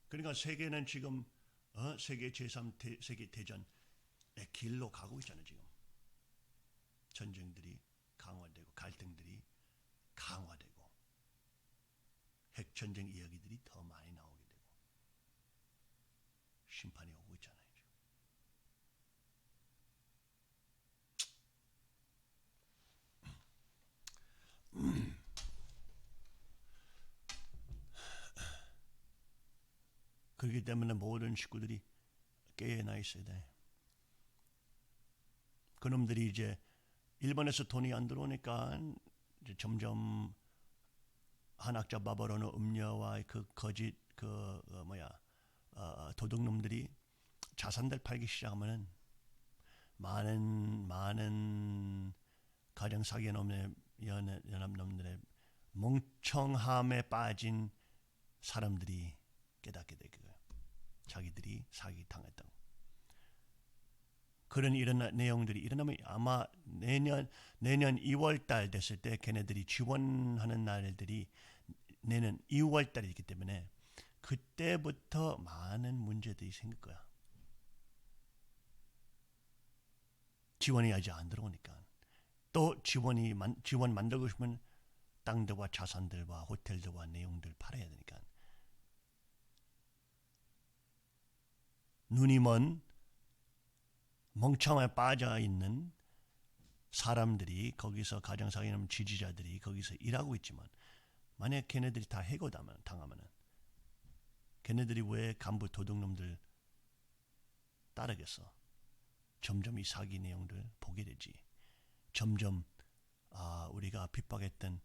그러니까 세계는 지금 세계 제3 세계 대전의 길로 가고 있잖아요. 지금 전쟁들이 강화되고 갈등들이 강화되고 핵전쟁 이야기들이 더 많이 나오게 되고 심판이 오고 있잖아요. 그렇기 때문에 모든 식구들이 깨어나 있어야 돼. 그놈들이 이제 일본에서 돈이 안 들어오니까 이제 점점 한학자 바바로는 음녀와 그 거짓 도둑놈들이 자산들 팔기 시작하면은 많은 가정 사기 놈의 연합놈들의 멍청함에 빠진 사람들이 깨닫게 되고 자기들이 사기 당했다고. 그런 이런 내용들이 일어나면 아마 내년 2월 달 됐을 때 걔네들이 지원하는 날들이 내년 2월 달이기 때문에 그때부터 많은 문제들이 생길 거야. 지원이 아직 안 들어오니까. 또 지원 만들고 싶으면 땅들과 자산들과 호텔들과 내용들 팔아야 되니까. 눈이 먼 멍청함에 빠져 있는 사람들이 거기서 가정 사기하는 지지자들이 거기서 일하고 있지만 만약 걔네들이 다 해고당하면은 걔네들이 왜 간부 도둑놈들 따르겠어? 점점 이 사기 내용들 보게 되지. 점점 우리가 핍박했던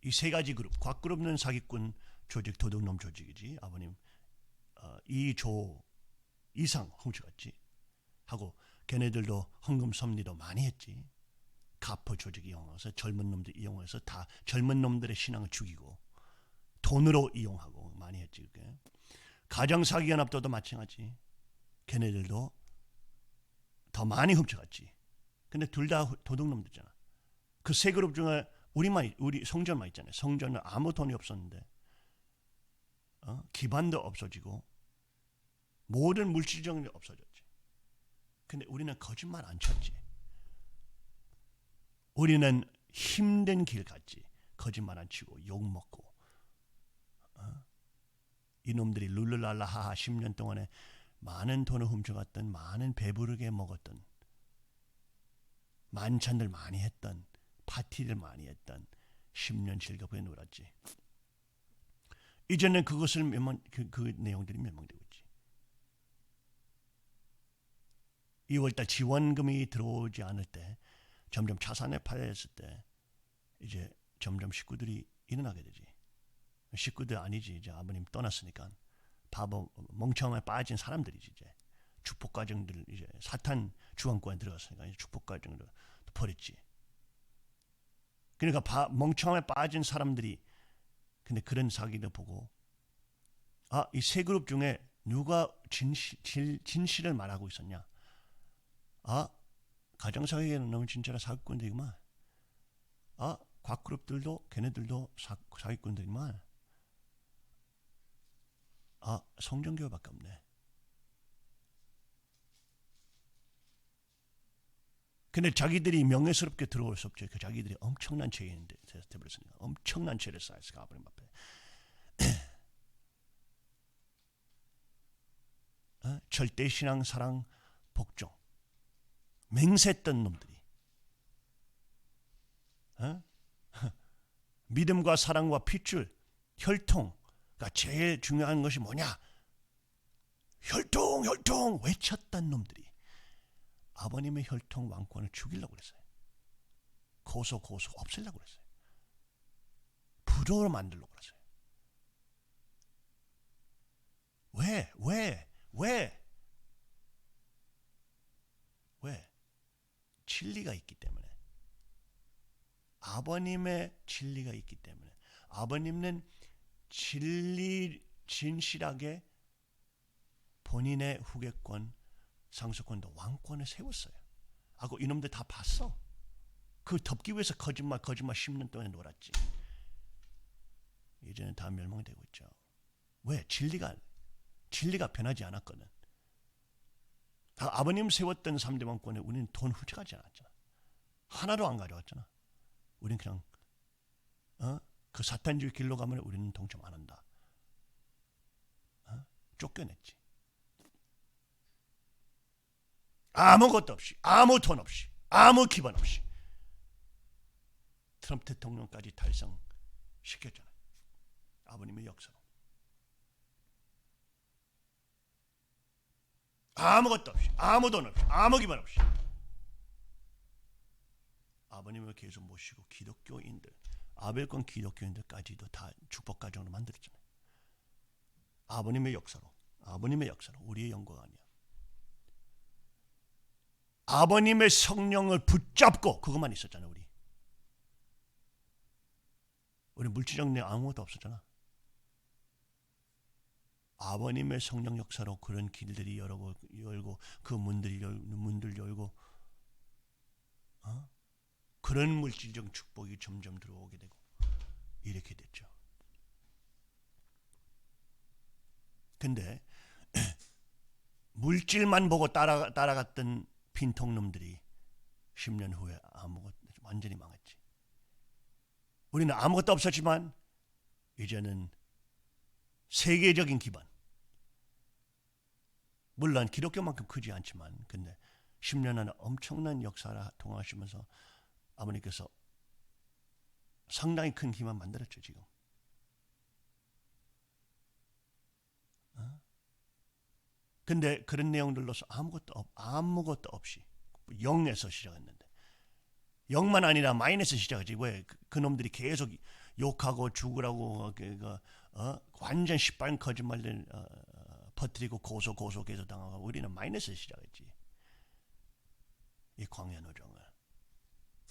이 세 가지 그룹, 곽그룹은 사기꾼 조직, 도둑놈 조직이지. 아버님 2조 이상 훔쳐갔지. 하고 걔네들도 헌금 섭리도 많이 했지. 가포 조직 이용해서 젊은 놈들 이용해서 다 젊은 놈들의 신앙을 죽이고 돈으로 이용하고 많이 했지. 그게. 가정사기연합도도 마찬가지. 걔네들도 더 많이 훔쳐갔지. 근데 둘 다 도둑놈들이잖아. 그 세 그룹 중에 우리 성전만 있잖아요. 성전은 아무 돈이 없었는데 기반도 없어지고 모든 물질적인 게 없어졌지. 근데 우리는 거짓말 안 쳤지. 우리는 힘든 길 갔지. 거짓말 안 치고 욕 먹고 이놈들이 룰루랄라하하 10년 동안에 많은 돈을 훔쳐갔던, 많은 배부르게 먹었던, 만찬들 많이 했던, 파티를 많이 했던 10년 즐겁게 놀았지. 이제는 그것을 그 내용들이 멸망되고 있지. 2월달 지원금이 들어오지 않을 때, 점점 자산에 팔렸을 때, 이제 점점 식구들이 일어나게 되지. 식구들 아니지. 이제 아버님 떠났으니까 바보 멍청함에 빠진 사람들이지. 이제 축복 가정들 이제 사탄 주관권에 들어갔으니까 이제 축복 가정들 버렸지. 그러니까 멍청함에 빠진 사람들이 근데 그런 사기를 보고 이 세 그룹 중에 누가 진실을 말하고 있었냐? 가정사기에는 너무 진짜라 사기꾼들이구만. 곽그룹들도 걔네들도 사기꾼들이구만. 성전교회밖에 없네. 근데 자기들이 명예스럽게 들어올 수 없죠. 자기들이 엄청난 죄인인데 되버렸으니까 엄청난 죄를 쌓였으니까 아버님 앞에. 절대신앙 사랑 복종 맹세했던 놈들이 믿음과 사랑과 핏줄 혈통 그러니까 제일 중요한 것이 뭐냐? 혈통 혈통 외쳤던 놈들이 아버님의 혈통 왕권을 죽이려고 그랬어요. 고소 없애려고 그랬어요. 부도로 만들려고 그랬어요. 왜? 진리가 있기 때문에. 아버님의 진리가 있기 때문에. 아버님은 진실하게 본인의 후계권, 상속권도 왕권을 세웠어요. 하고 이놈들 다 봤어. 그 덮기 위해서 거짓말 10년 동안 놀았지. 이제는 다 멸망되고 있죠. 왜? 진리가 변하지 않았거든. 아버님 세웠던 3대 왕권에 우리는 돈 훔쳐가지 않았잖아. 하나도 안 가져왔잖아. 우리는 그냥 그 사탄주의 길로 가면 우리는 동참 안 한다. 쫓겨냈지. 아무것도 없이, 아무 돈 없이, 아무 기반 없이 트럼프 대통령까지 달성시켰잖아요. 아버님의 역사로. 아무것도 없이, 아무 돈 없이, 아무 기반 없이 아버님을 계속 모시고 기독교인들, 아벨권 기독교인들까지도 다 축복 가정으로 만들었잖아요. 아버님의 역사로, 우리의 영광 아니야. 아버님의 성령을 붙잡고 그것만 있었잖아요. 우리 물질적 내 아무것도 없었잖아. 아버님의 성령 역사로 그런 길들이 열고 그 문들 열고 그런 물질적 축복이 점점 들어오게 되고 이렇게 됐죠. 근데 물질만 보고 따라갔던 빈통놈들이 10년 후에 완전히 망했지. 우리는 아무것도 없었지만 이제는 세계적인 기반. 물론 기독교만큼 크지 않지만 근데 10년 안에 엄청난 역사를 통하시면서 아버님께서 상당히 큰 기반 만들었죠. 지금. 근데 그런 내용들로서 아무것도 없이 0에서 시작했는데 0만 아니라 마이너스 시작하지. 왜? 그 놈들이 계속 욕하고 죽으라고 완전 시뻘건 거짓말들 퍼뜨리고 고소 계속 당하고 우리는 마이너스 시작했지. 이 광야 노정을.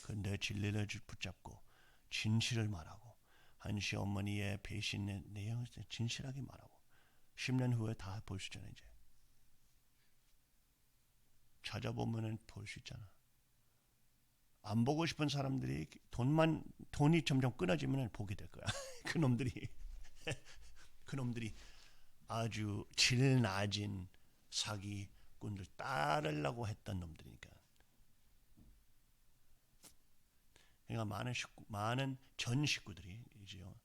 근데 진리를 붙잡고 진실을 말하고 한시 어머니의 배신의 내용을 진실하게 말하고 10년 후에 다 볼 수 있잖아. 이제 찾아보면은 볼 수 있잖아. 안 보고 싶은 사람들이 돈이 점점 끊어지면 보게 될 거야. 그놈들이 아주 질 낮은 사기꾼들 따르려고 했던 놈들이니까. 그러니까 많은 전 식구들이 이제요,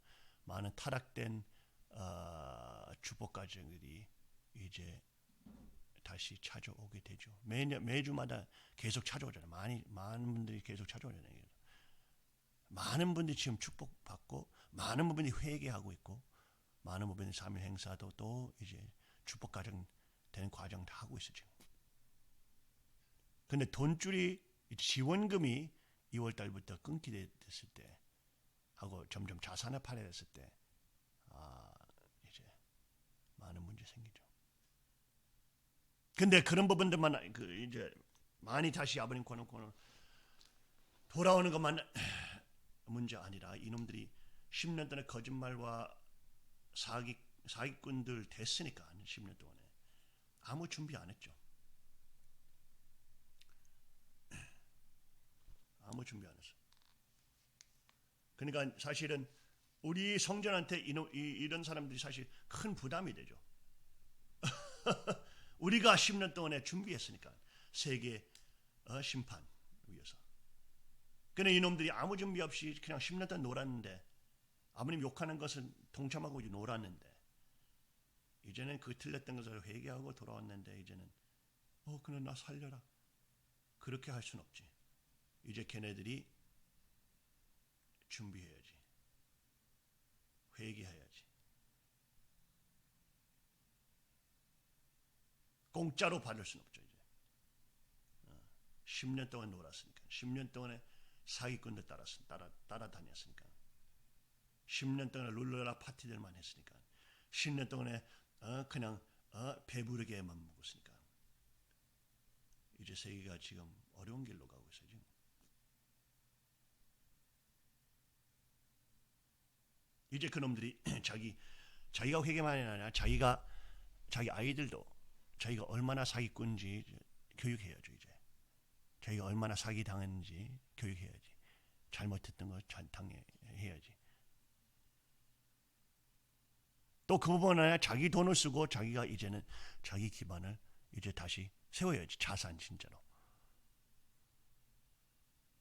많은 타락된 주복 가정들이 이제 다시 찾아오게 되죠. 매주마다 계속 찾아오잖아요. 많은 분들이 계속 찾아오잖아요. 많은 분들이 지금 축복받고 많은 부분이 회개하고 있고 많은 부분이 3일 행사도 또 이제 축복 가정 되는 과정 다 하고 있어요. 지금. 근데 돈줄이 지원금이 2월 달부터 끊게 됐을 때 하고 점점 자산을 팔아야 됐을 때 이제 많은 문제 생기죠. 근데 그런 부분들만 이제 많이 다시 아버님 권을 돌아오는 것만 문제 아니라 이놈들이 10년 동안 거짓말과 사기꾼들 됐으니까 10년 동안에 아무 준비 안 했죠. 아무 준비 안 했어. 그러니까 사실은 우리 성전한테 이런 사람들이 사실 큰 부담이 되죠. 우리가 10년 동안에 준비했으니까 세계 심판 위해서. 근데 이놈들이 아무 준비 없이 그냥 10년 동안 놀았는데 아버님 욕하는 것은 동참하고 놀았는데 이제는 그 틀렸던 것을 회개하고 돌아왔는데 이제는 그냥 나 살려라. 그렇게 할 수는 없지. 이제 걔네들이 준비해야지. 회개해야지. 공짜로 받을 수는 없죠. 이제 10년 동안 놀았으니까, 10년 동안에 사기꾼들 따라다녔으니까, 10년 동안에 룰러라 파티들만 했으니까, 10년 동안에 그냥 배부르게만 먹었으니까, 이제 세계가 지금 어려운 길로 가고 있어요. 지금. 이제 그놈들이 자기가 회개만이 아니라 자기 아이들도 자기가 얼마나 사기꾼인지 교육해야죠. 이제 자기가 얼마나 사기 당했는지 교육해야지. 잘못했던 거 당해야지. 또 그 부분에 자기 돈을 쓰고 자기가 이제는 자기 기반을 이제 다시 세워야지. 자산 진짜로.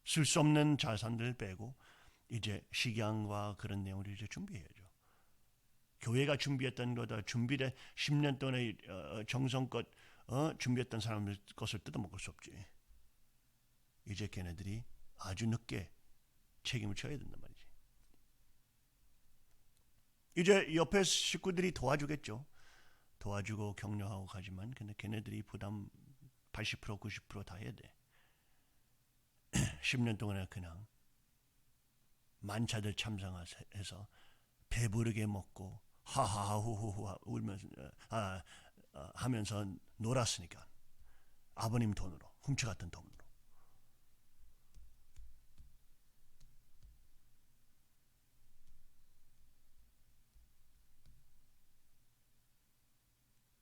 쓸 수 없는 자산들 빼고 이제 식양과 그런 내용을 이제 준비해야죠. 교회가 준비했던 거다. 10년 동안에 정성껏 준비했던 사람들 것을 뜯어먹을 수 없지. 이제 걔네들이 아주 늦게 책임을 져야 된단 말이지. 이제 옆에 식구들이 도와주겠죠. 도와주고 격려하고 가지만 근데 걔네들이 부담 80% 90% 다 해야 돼. 10년 동안에 그냥 만차들 참상해서 배부르게 먹고 하하후후후 울면서 하면서 놀았으니까 아버님 돈으로 훔쳐갔던 돈으로.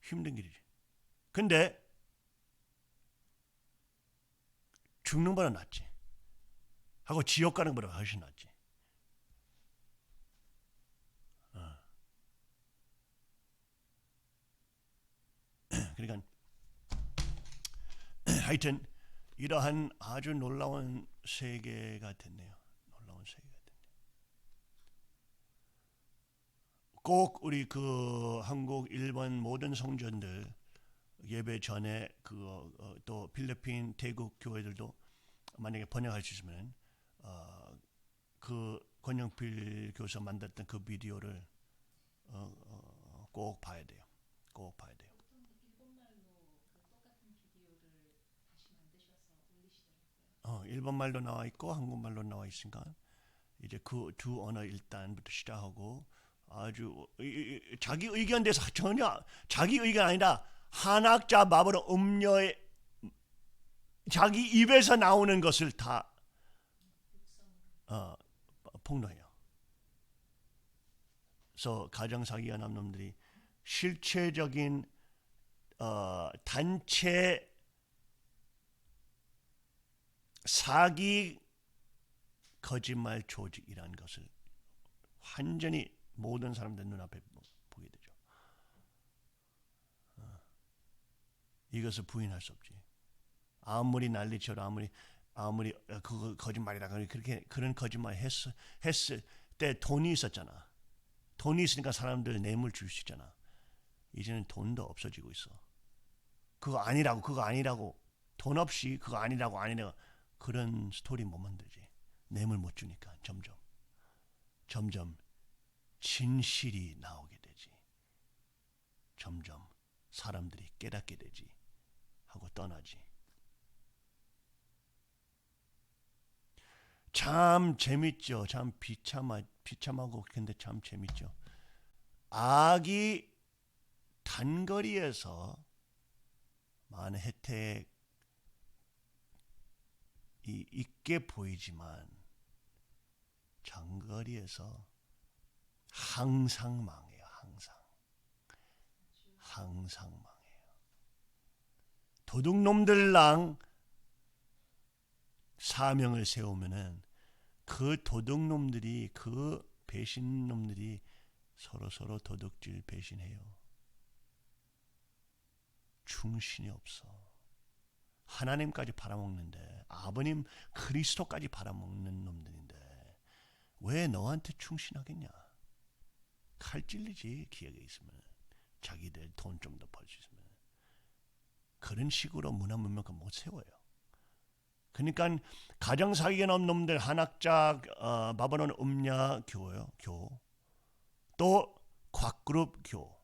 힘든 길이지. 근데 죽는 거보다 낫지. 하고 지옥 가는 것보다 훨씬 낫지. 그러니까 하여튼 이러한 아주 놀라운 세계가 됐네요. 놀라운 세계가 됐네요. 꼭 우리 그 한국, 일본 모든 성전들 예배 전에 또 필리핀, 태국 교회들도 만약에 번역할 수 있으면 그 권영필 교사 만들었던 그 비디오를 꼭 봐야 돼요. 꼭 봐야 돼요. 일본말로 나와 있고 한국말로 나와 있으니까 이제 그 두 언어 일단부터 시작하고 아주 자기 의견에 대해서 전혀 자기 의견 아니라 한학자 마블로 음녀의 자기 입에서 나오는 것을 다 폭로해요. 그래서 가정 사기가 난 놈들이 실체적인 단체 사기 거짓말 조직이라는 것을 완전히 모든 사람들 눈앞에 보게 되죠. 이것을 부인할 수 없지. 아무리 난리쳐도 아무리 그거 거짓말이라 그렇게 그런 거짓말 했을 때 돈이 있었잖아. 돈이 있으니까 사람들 뇌물 줄 수 있잖아. 이제는 돈도 없어지고 있어. 그거 아니라고 돈 없이 그거 아니라고 그런 스토리 못 만들지. 뇌물 못 주니까 점점 진실이 나오게 되지. 점점 사람들이 깨닫게 되지. 하고 떠나지. 참 재밌죠. 참 비참하고 근데 참 재밌죠. 악이 단거리에서 많은 혜택이 있게 보이지만 장거리에서 항상 망해요. 항상 망해요. 도둑놈들랑 사명을 세우면은 그 도둑놈들이 그 배신놈들이 서로 도둑질 배신해요. 충신이 없어. 하나님까지 팔아먹는데 아버님 그리스도까지 팔아먹는 놈들인데 왜 너한테 충신하겠냐? 칼 찔리지. 기회가 있으면 자기들 돈 좀 더 벌 수 있으면. 그런 식으로 문화 문명을 못 세워요. 그러니까 가정 사기가 넘는 놈들 한학자 바벨론 음녀 교 또 곽그룹 교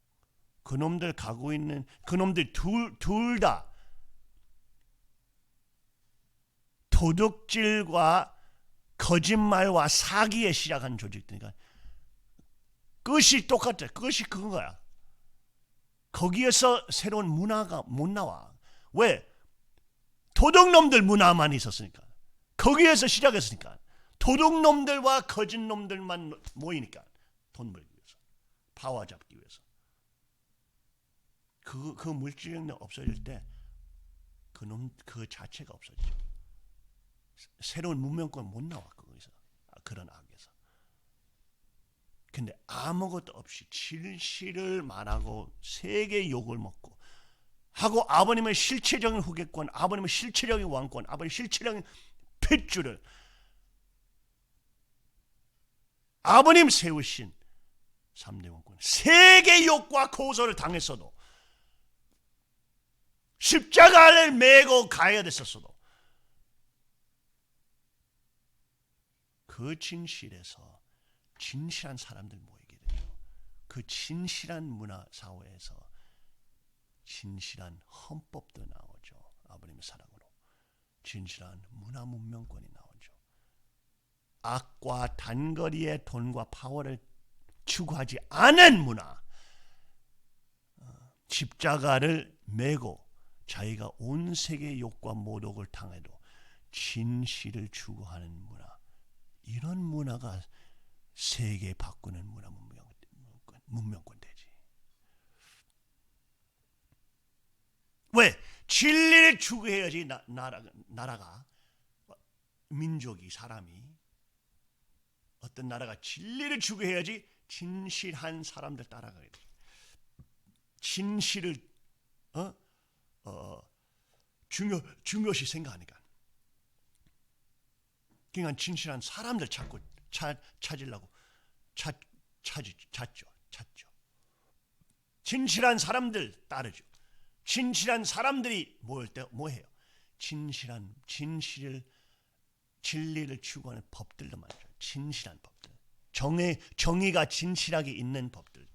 그놈들 가고 있는 그놈들 둘 다 도둑질과 거짓말과 사기에 시작한 조직들이니까 끝이 똑같아. 끝이 그건 거야. 거기에서 새로운 문화가 못 나와. 왜? 도둑놈들 문화만 있었으니까. 거기에서 시작했으니까. 도둑놈들과 거짓놈들만 모이니까 돈 벌기 위해서, 파워 잡기 위해서. 그 물질력이 없어질 때 그 자체가 없어지죠. 새로운 문명권 못 나와 거기서. 그런 악에서. 근데 아무것도 없이 진실을 말하고 세계 욕을 먹고 하고 아버님의 실체적인 후계권, 아버님의 실체적인 왕권, 아버님의 실체적인 핏줄을 아버님 세우신 3대 왕권, 세계 욕과 고소를 당했어도 십자가를 메고 가야 됐었어도 그 진실에서 진실한 사람들 모이게 되죠. 그 진실한 문화 사회에서 진실한 헌법도 나오죠. 아버님의 사랑으로 진실한 문화 문명권이 나오죠. 악과 단거리의 돈과 파워를 추구하지 않은 문화, 십자가를 메고 자기가 온 세계의 욕과 모독을 당해도 진실을 추구하는 문화, 이런 문화가 세계 바꾸는 문화 문명권 되지. 왜? 진리를 추구해야지 나라가, 민족이, 사람이, 어떤 나라가 진리를 추구해야지 진실한 사람들 따라가게 돼. 진실을 중요시 생각하니까. 그러니까 진실한 사람들 찾고 찾으려고 찾죠. 진실한 사람들 따르죠. 진실한 사람들이 모일 때 뭐해요? 진리를 추구하는 법들도 만들어요. 진실한 법들, 정의가 진실하게 있는 법들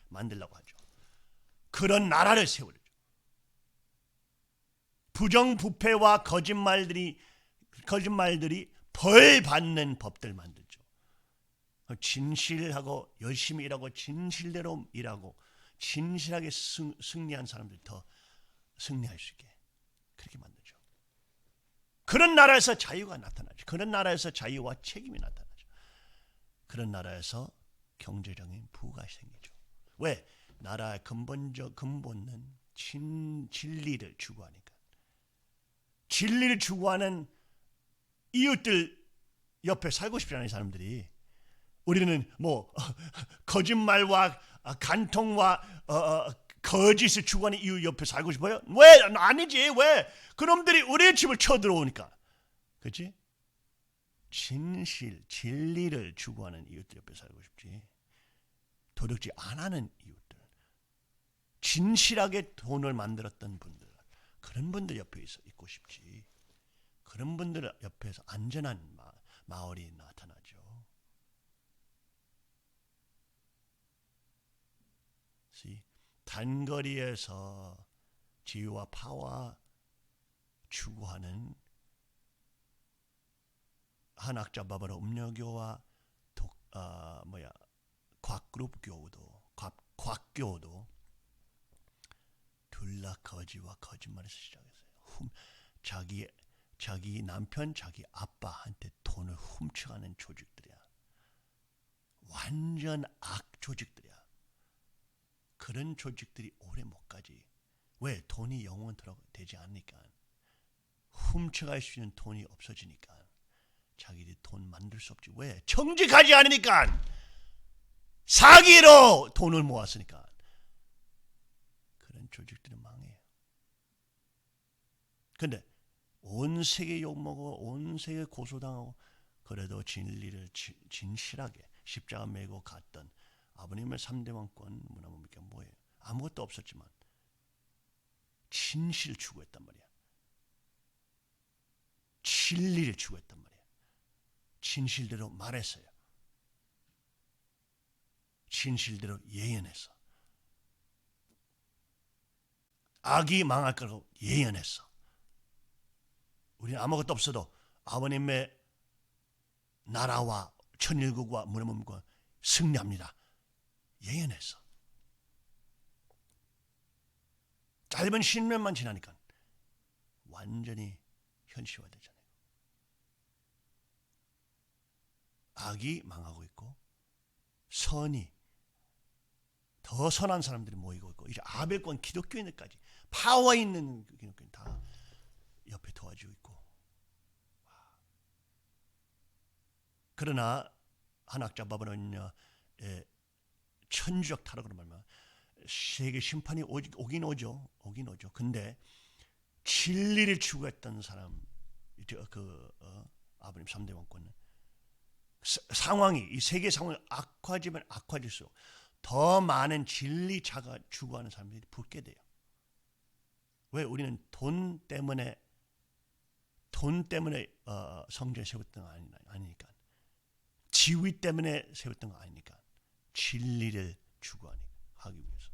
만들려고 하죠. 그런 나라를 세우죠. 부정부패와 거짓말들이 벌 받는 법들 만들죠. 진실하고 열심히 일하고 진실대로 일하고 진실하게 승리한 사람들 더 승리할 수 있게 그렇게 만들죠. 그런 나라에서 자유가 나타나죠. 그런 나라에서 자유와 책임이 나타나죠. 그런 나라에서 경제적인 부가 생기죠. 왜? 나라의 근본은 진리를 추구하니까. 진리를 추구하는 이웃들 옆에 살고 싶지 않은 사람들이, 우리는 거짓말과 간통과 거짓을 추구하는 이웃 옆에 살고 싶어요? 왜? 아니지. 왜? 그놈들이 우리의 집을 쳐들어오니까. 그렇지? 진리를 추구하는 이웃들 옆에 살고 싶지. 도둑질 안 하는 이웃들, 진실하게 돈을 만들었던 분들, 그런 분들 옆에 있고 싶지. 그런 분들 옆에서 안전한 마을이 나타나죠. 단거리에서 지위와 파워 추구하는 한학자 바바로 음료교와 곽그룹 교우도, 곽교도 둘 다 거지와 거짓말에서 시작했어요. 자기 남편, 자기 아빠한테 돈을 훔쳐가는 조직들이야. 완전 악 조직들이야. 그런 조직들이 오래 못 가지. 왜? 돈이 영원토록 되지 않으니까. 훔쳐갈 수 있는 돈이 없어지니까. 자기들이 돈 만들 수 없지. 왜? 정직하지 않으니까. 사기로 돈을 모았으니까. 그런 조직들은 망해요. 근데 온 세계 욕먹고 온 세계 고소당하고 그래도 진리를 진실하게 십자가 메고 갔던 아버님의 3대 왕권 문화문명이 뭐예요? 아무것도 없었지만 진실을 추구했단 말이야. 진리를 추구했단 말이야. 진실대로 말했어요. 진실대로 예언해서 악이 망할 거라고 예언했어. 우리는 아무것도 없어도 아버님의 나라와 천일국과 문화문과 승리합니다. 예언했어. 짧은 10년만 지나니까 완전히 현실화되잖아요. 악이 망하고 있고 선이 더 선한 사람들이 모이고 있고 이제 아벨권 기독교인들까지 파워 있는 기독교인 다 옆에 도와주고 있고. 그러나 한학자 바벨론의 천주적 타락으로 말하면 세계 심판이 오긴 오죠. 근데 진리를 추구했던 사람, 아버님 3대 왕권은 상황이 이 세계 상황이 악화지면 악화질수록 더 많은 진리자가 추구하는 사람들이 붙게 돼요. 왜? 우리는 돈 때문에 성전을 세웠던 거 아니니까. 지위 때문에 세웠던 거 아니니까. 진리를 추구하기 위해서.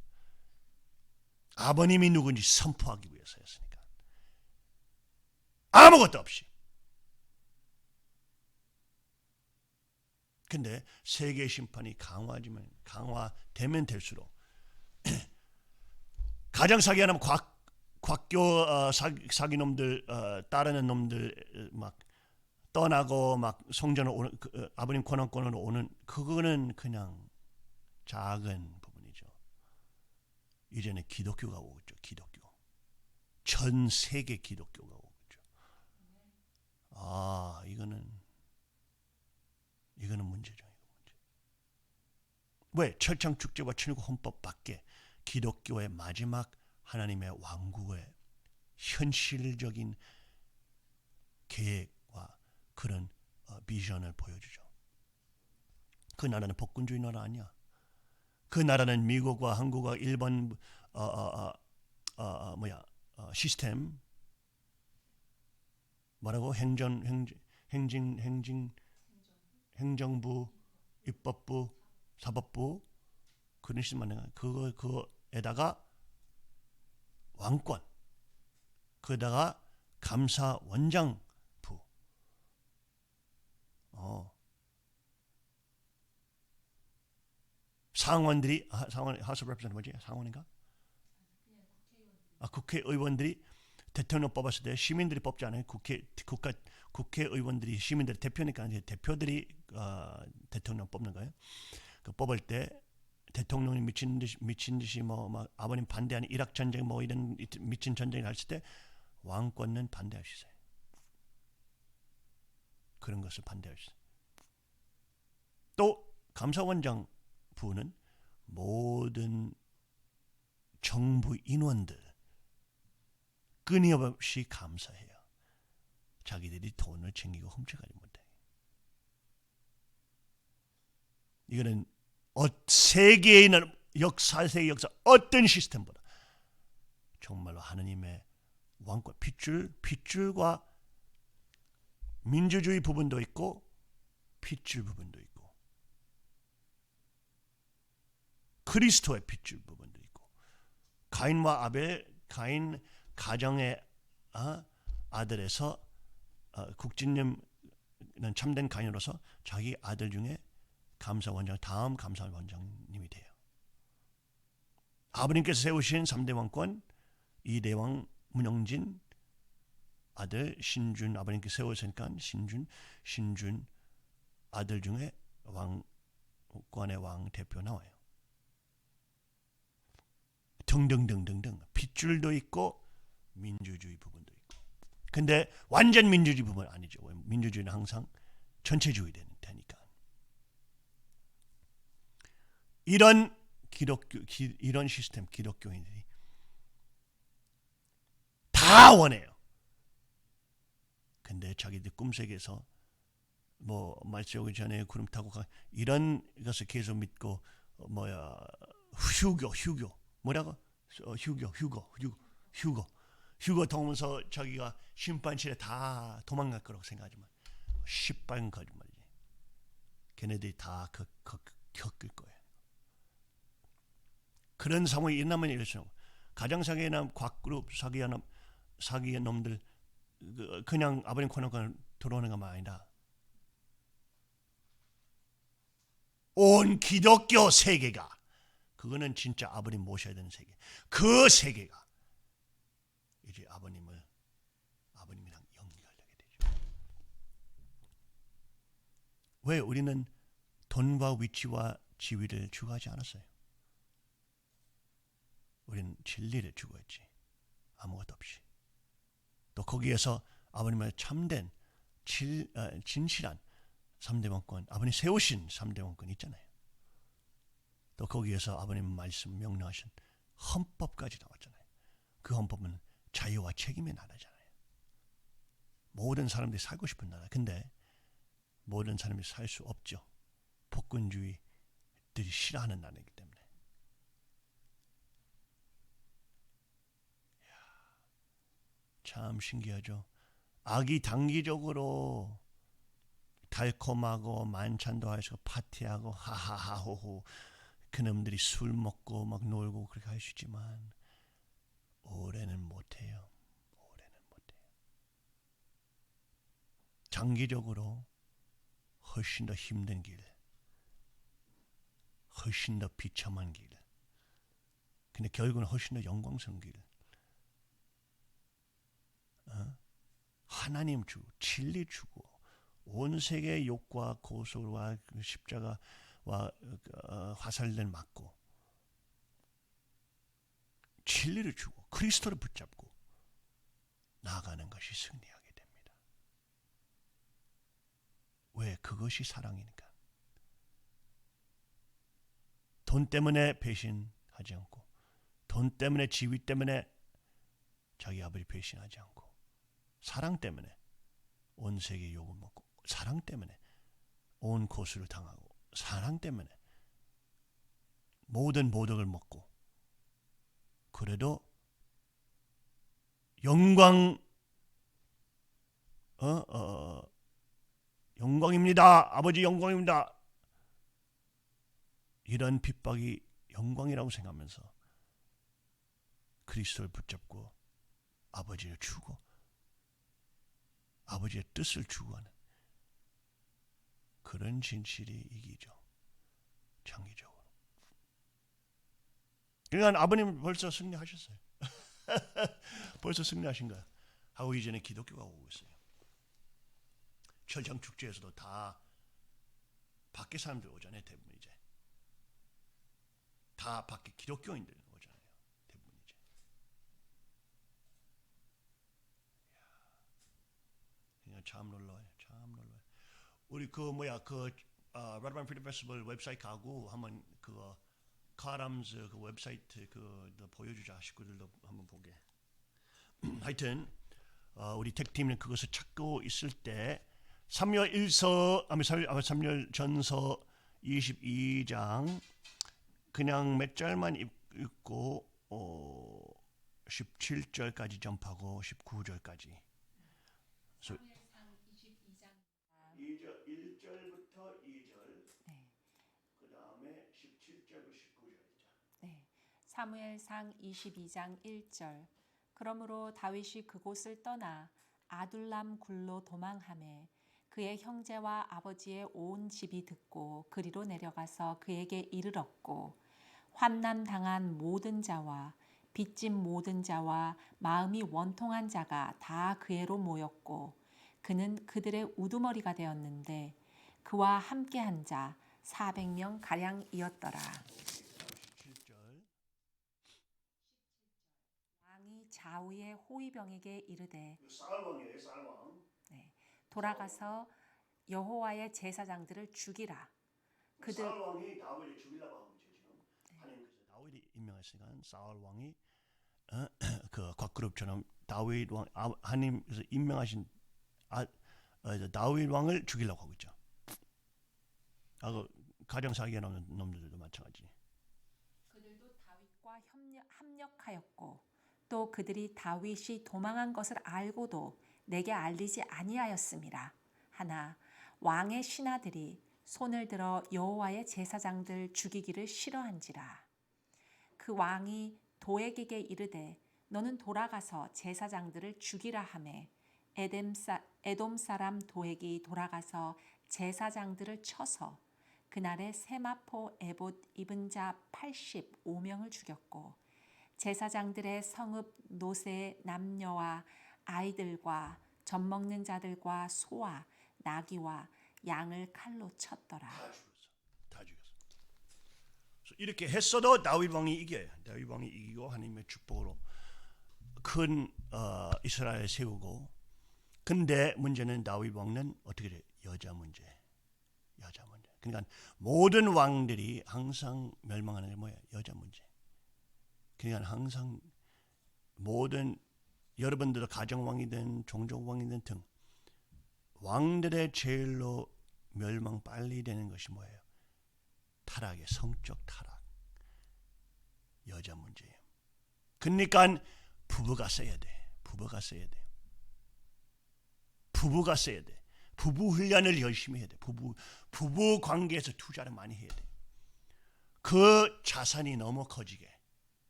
아버님이 누군지 선포하기 위해서였으니까. 아무것도 없이. 근데 세계 심판이 강화되면 될수록 가장 사기하는 곽교 사기 놈들 따르는 놈들 막 떠나고 막 성전을 오는 아버님 권한권으로 오는 그거는 그냥 작은 부분이죠. 이제는 기독교가 오겠죠. 기독교. 전 세계 기독교가 오겠죠. 아, 이거는 문제죠. 왜? 철창 축제와 천국 헌법 밖에 기독교의 마지막 하나님의 왕국의 현실적인 계획과 그런 비전을 보여주죠. 그 나라는 복군주의 나라 아니야. 그 나라는 미국과 한국과 일본 시스템 뭐라고 행정부, 입법부, 사법부 그런 시스템만 그거에다가 왕권, 그다가 감사원장부, 상원들이 하우스 오브 레프레젠터티브 뭐지? 상원인가? 국회의원들이 대통령 뽑았을 때 시민들이 뽑지 않아요. 국회의원들이 시민들의 대표니까 대표들이 대통령 뽑는 거예요. 그 뽑을 때 대통령이 미친 듯이 막 아버님 반대하는 이락 전쟁 뭐 이런 미친 전쟁을 했을 때 왕권은 반대할 수 있어요. 그런 것을 반대할 수 있어요. 또 감사원장 부는 모든 정부 인원들 끊임없이 감사해요. 자기들이 돈을 챙기고 훔쳐가지 못해. 이거는 세계에 있는 세계 역사 어떤 시스템보다 정말로 하느님의 왕권 핏줄과 민주주의 부분도 있고 핏줄 부분도 있고 그리스도의 핏줄 부분도 있고 가인과 아벨 가인 가정의 아들에서 국진님은 참된 가인으로서 자기 아들 중에 다음 감사원장님이 돼요. 아버님께서 세우신 3대 왕권 2대 왕 문영진 아들 신준 아버님께서 세우셨으니까 신준 아들 중에 왕권의 왕 대표 나와요. 등등등등등 핏줄도 있고 민주주의 부분도 있고. 근데 완전 민주주의 부분은 아니죠. 민주주의는 항상 전체주의 되니까. 이런 이런 시스템 기독교인들이 다 원해요. 근데 자기들 꿈속에서 말씀 오기 전에 구름 타고 이런 것을 계속 믿고 휴거 뭐라고? 휴거 통하면서 자기가 심판실에 다 도망갈 거라고 생각하지만 시뻘건 거짓말이지. 걔네들이 다 겪을 거예요. 그런 상황이 일어나면 이럴수록 가정 사기나 곽그룹 사기의 놈들 그냥 아버님 코너가 들어오는 것만 아니다. 온 기독교 세계가 그거는 진짜 아버님 모셔야 되는 세계. 그 세계가 이제 아버님이랑 연결되게 되죠. 왜 우리는 돈과 위치와 지위를 추구하지 않았어요? 우리는 진리를 추구했지. 아무것도 없이. 또 거기에서 아버님의 참된 진실한 3대 원권, 아버님 세우신 3대 원권 있잖아요. 또 거기에서 아버님 말씀 명령하신 헌법까지 나왔잖아요. 그 헌법은 자유와 책임의 나라잖아요. 모든 사람들이 살고 싶은 나라. 근데 모든 사람이 살 수 없죠. 폭군주의들이 싫어하는 나라이기 때문에. 참 신기하죠. 악이 단기적으로 달콤하고 만찬도 하시고 파티하고 하하하호호 그놈들이 술 먹고 막 놀고 그렇게 할 수 있지만 오래는 못해요. 오래는 못해요. 장기적으로 훨씬 더 힘든 길, 훨씬 더 비참한 길, 근데 결국은 훨씬 더 영광스러운 길. 하나님 주고 진리 주고 온 세계의 욕과 고소와 십자가와 화살을 맞고 진리를 주고 그리스도를 붙잡고 나아가는 것이 승리하게 됩니다. 왜? 그것이 사랑이니까. 돈 때문에 배신하지 않고 돈 때문에 지위 때문에 자기 아버지 배신하지 않고 사랑 때문에 온 세계 욕을 먹고 사랑 때문에 온 고수를 당하고 사랑 때문에 모든 모독을 먹고 그래도 영광입니다. 아버지 영광입니다. 이런 핍박이 영광이라고 생각하면서 그리스도를 붙잡고 아버지를 주고 아버지의 뜻을 추구하는 그런 진실이 이기죠. 장기적으로. 그러니까 아버님 벌써 승리하셨어요. 벌써 승리하신 거야. 하고 이전에 기독교가 오고 있어요. 철장 축제에서도 다 밖에 사람들 오잖아요. 대부분 이제. 다 밖에 기독교인들 오잖아요. 대부분 이제. 그냥 참 놀라워요. 참 놀라워요. 우리 라드반 프리덤 페스티벌 웹사이트 가고 한번 그거 카람즈 그 웹사이트 그 보여주자. 식구들도 한번 보게. 하여튼 우리 택팀은 그것을 찾고 있을 때 사무엘 전서 22장 그냥 몇 절만 읽고 17절까지 점프하고 19절까지. 사무엘상 22장 1절부터 2절. 네. 그다음에 17절부터 19절이죠. 네. 사무엘상 22장 1절. 그러므로 다윗이 그곳을 떠나 아둘람 굴로 도망하매 그의 형제와 아버지의 온 집이 듣고 그리로 내려가서 그에게 이르렀고 환난 당한 모든 자와 빚진 모든 자와 마음이 원통한 자가 다 그에로 모였고 그는 그들의 우두머리가 되었는데 그와 함께한 자 400명 가량이었더라. 17절. 왕이 좌우의 호위병에게 이르되 사울왕이에요. 사울왕. 돌아가서 여호와의 제사장들을 죽이라. 그들 사울왕이 다윗을 죽이려고 하고 있죠 지금. 하나님께서 다윗이 임명했으니까 사울왕이 그 곽그룹처럼 다윗 왕 하나님께서 임명하신 다윗 왕을 죽이려고 하고 있죠. 그 가령 사기에 나오는 놈들도 마찬가지. 그들도 다윗과 합력하였고 또 그들이 다윗이 도망한 것을 알고도 내게 알리지 아니하였음이라. 하나 왕의 신하들이 손을 들어 여호와의 제사장들 죽이기를 싫어한지라. 그 왕이 도액에게 이르되 너는 돌아가서 제사장들을 죽이라 하매 에돔 사람 도액이 돌아가서 제사장들을 쳐서 그날에 세마포 에봇 입은 자 85명을 죽였고 제사장들의 성읍 노새 남녀와 아이들과 젖 먹는 자들과 소와 나귀와 양을 칼로 쳤더라. 다 죽였어. 이렇게 했어도 다윗 왕이 이겨요. 다윗 왕이 이기고 하나님의 축복으로 큰 이스라엘을 세우고. 근데 문제는 다윗 왕은 어떻게 돼? 여자 문제. 그러니까 모든 왕들이 항상 멸망하는 게 뭐야? 여자 문제. 그러니까 항상 모든 여러분들도 가정왕이든 종족왕이든 등 왕들의 제일로 멸망 빨리 되는 것이 뭐예요? 타락의 성적 타락. 여자 문제예요. 그러니까 부부가 써야 돼. 부부 훈련을 열심히 해야 돼. 부부 관계에서 투자를 많이 해야 돼. 그 자산이 너무 커지게.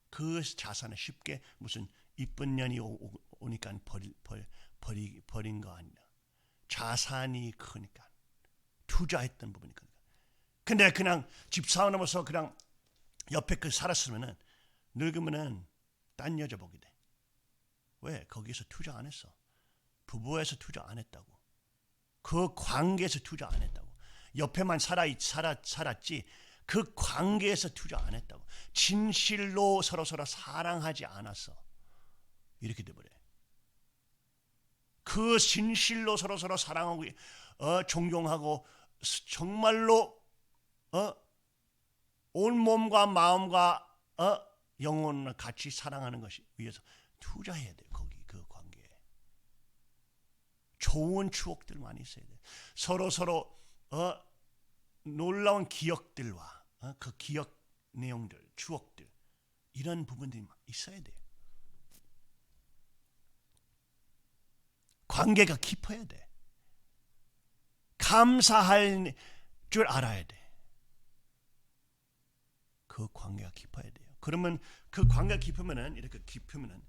그 자산을 쉽게 무슨 이쁜 년이 오니까 버린 거 아니야. 자산이 크니까. 투자했던 부분이니까. 근데 그냥 집 사놓으면서 그냥 옆에 그 살았으면은 늙으면은 딴 여자 보게 돼. 왜? 거기서 투자 안 했어. 부부에서 투자 안 했다고. 그 관계에서 투자 안 했다고. 옆에만 살았지 그 관계에서 투자 안 했다고. 진실로 서로 사랑하지 않았어. 이렇게 돼버려. 그 진실로 서로 사랑하고 존경하고 정말로 온 몸과 마음과 영혼을 같이 사랑하는 것이 위해서 투자해야 돼요. 거기 그 관계에. 좋은 추억들 많이 있어야 돼. 서로 놀라운 기억들과 그 기억 내용들, 추억들 이런 부분들이 있어야 돼요. 관계가 깊어야 돼. 감사할 줄 알아야 돼. 그 관계가 깊어야 돼요. 그러면 그 관계가 깊으면은 이렇게 깊으면은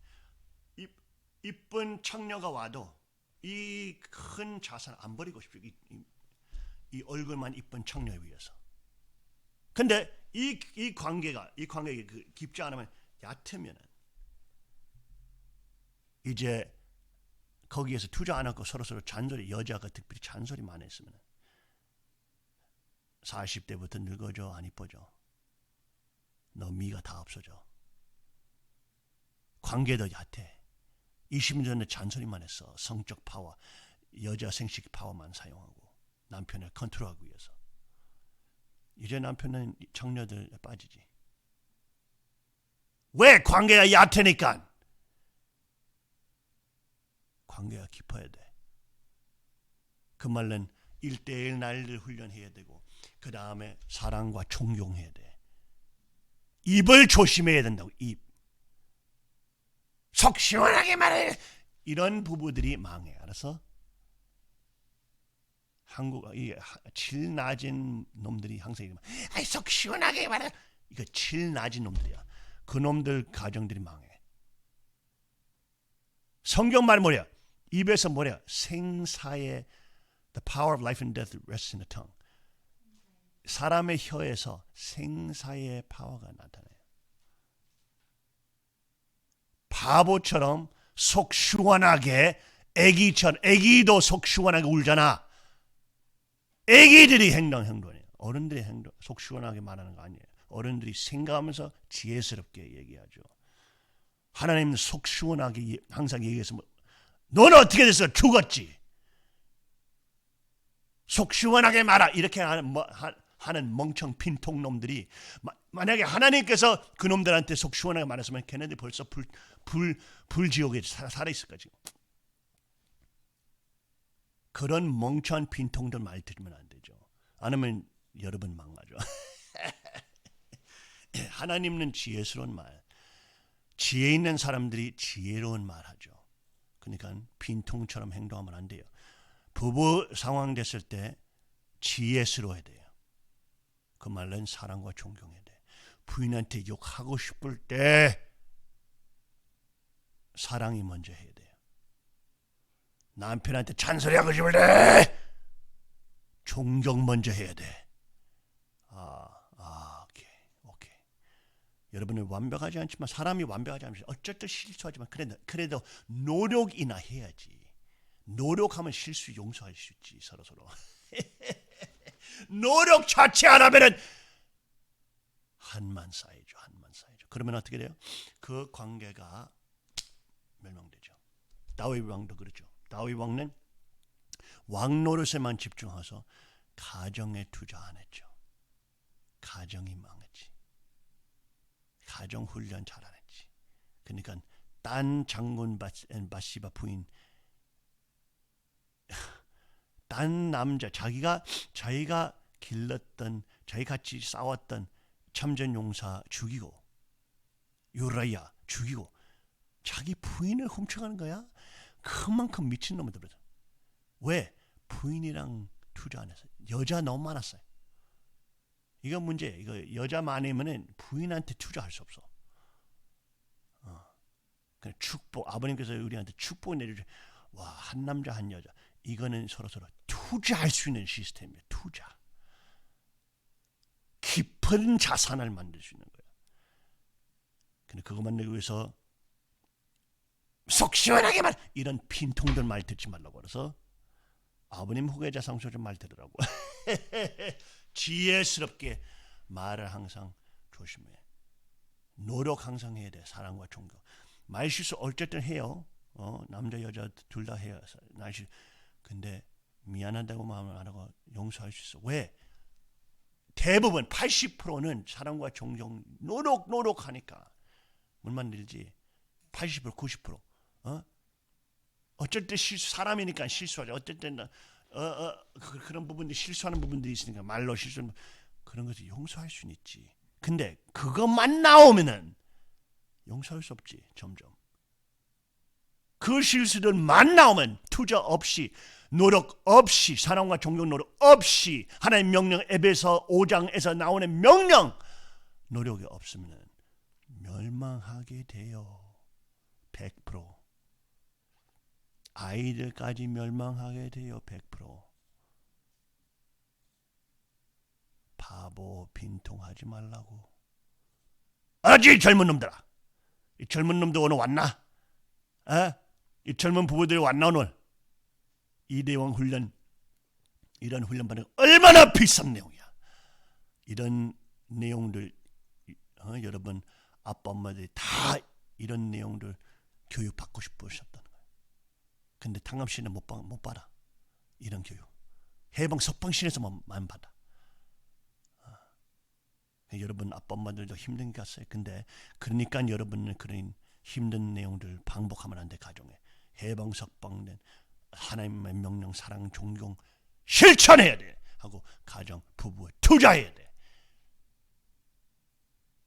이쁜 청녀가 와도 이 큰 자산 안 버리고 싶죠. 이 얼굴만 이쁜 청녀에 위해서. 근데 이 관계가 깊지 않으면 얕으면은 이제 거기에서 투자 안 하고 서로 잔소리, 여자가 특별히 잔소리 많이 했으면 40대부터 늙어져, 안 이뻐져. 너 미가 다 없어져. 관계도 얕해. 20년 전에 잔소리만 했어. 성적 파워, 여자 생식 파워만 사용하고 남편을 컨트롤하기 위해서. 이제 남편은 청녀들에 빠지지. 왜? 관계가 얕으니까. 관계가 깊어야 돼. 그 말은 1대1 날을 훈련해야 되고 그 다음에 사랑과 존경해야 돼. 입을 조심해야 된다고. 입. 속 시원하게 말해. 이런 부부들이 망해. 알았어? 질 낮은 놈들이 항상 이러면 속 시원하게 말해. 이거 질 낮은 놈들이야. 그 놈들 가정들이 망해. 성경 말 뭐야? 입에서 뭐야? 생사의 the power of life and death rests in the tongue. 사람의 혀에서 생사의 파워가 나타나요. 바보처럼 속 시원하게 애기도 속 시원하게 울잖아. 애기들이 행동해요. 어른들이 속 시원하게 말하는 거 아니에요. 어른들이 생각하면서 지혜스럽게 얘기하죠. 하나님은 속 시원하게 항상 얘기해서 너는 어떻게 됐어? 죽었지. 속 시원하게 말아. 이렇게 하는 멍청 핀통놈들이 만약에 하나님께서 그 놈들한테 속 시원하게 말했으면 걔네들이 벌써 불지옥에 살아있을 거지. 그런 멍청한 핀통들 말 들으면 안 되죠. 안 하면 여러분 망하죠. 하나님은 지혜스러운 말. 지혜 있는 사람들이 지혜로운 말 하죠. 그러니까 빈통처럼 행동하면 안 돼요. 부부 상황 됐을 때 지혜스러워야 돼요. 그 말은 사랑과 존경해야 돼. 부인한테 욕하고 싶을 때 사랑이 먼저 해야 돼요. 남편한테 잔소리하고 싶을 때 존경 먼저 해야 돼. 오케이. 여러분은 완벽하지 않지만 사람이 완벽하지 않으면 어쩔 때 실수하지만 그래도 노력이나 해야지. 노력하면 실수 용서할 수 있지 서로. 노력 자체 안 하면은 한만 쌓이죠. 그러면 어떻게 돼요? 그 관계가 멸망되죠. 다윗 왕도 그렇죠. 다윗 왕은 왕 노릇에만 집중해서 가정에 투자 안 했죠. 가정이 망했지. 가정 훈련 잘 안 했지. 그러니까 딴 장군 바시바 부인, 딴 남자, 자기가 길렀던, 자기 같이 싸웠던 참전 용사 죽이고, 요라야 죽이고, 자기 부인을 훔쳐가는 거야. 그만큼 미친 놈들. 왜? 부인이랑 투자 안 했어요. 여자 너무 많았어요. 이거 문제. 이거 여자 많으면은 부인한테 투자할 수 없어. 그냥 축복. 아버님께서 우리한테 축복 내려주. 와, 한 남자 한 여자. 이거는 서로 투자할 수 있는 시스템이에요. 투자. 깊은 자산을 만들 수 있는 거예요. 근데 그거 만들기 위해서 속 시원하게만 이런 빈통들 말 듣지 말라고 그래서 아버님 후계자 상소좀 말 들으라고. 지혜스럽게 말을 항상 조심해. 노력 항상 해야 돼. 사랑과 존경. 말 실수 어쨌든 해요. 남자 여자 둘 다 해요. 근데 미안하다고 마음을 안 하고 용서할 수 있어. 왜? 대부분 80%는 사랑과 존경 노력하니까 뭘 만들지. 80% 90% 어쩔 때 사람이니까 실수하죠. 어쩔 때는 그런 부분들이 실수하는 부분들이 있으니까 말로 실수하는 그런 것을 용서할 수는 있지. 근데 그것만 나오면은 용서할 수 없지. 점점 그 실수들만 나오면 투자 없이 노력 없이 사랑과 존경 노력 없이 하나님의 명령 에베소 5장에서 나오는 명령 노력이 없으면 멸망하게 돼요. 100%. 아이들까지 멸망하게 돼요. 100%. 바보 빈통하지 말라고. 알았지? 젊은 놈들아. 이 젊은 놈들 오늘 왔나? 이 젊은 부부들이 왔나 오늘? 이대왕 훈련, 이런 훈련 받는 얼마나 비싼 내용이야. 이런 내용들 여러분 아빠 엄마들이 다 이런 내용들 교육 받고 싶으셨다는 거예요. 근데 탕감시는 못 받아. 이런 교육. 해방 석방신에서만 받아. 여러분 아빠 엄마들도 힘든 게 같아요. 근데 그러니까 여러분은 그런 힘든 내용들 반복하면 안 돼. 가정에 해방 석방된 하나님의 명령 사랑 존경 실천해야 돼. 하고 가정 부부에 투자해야 돼.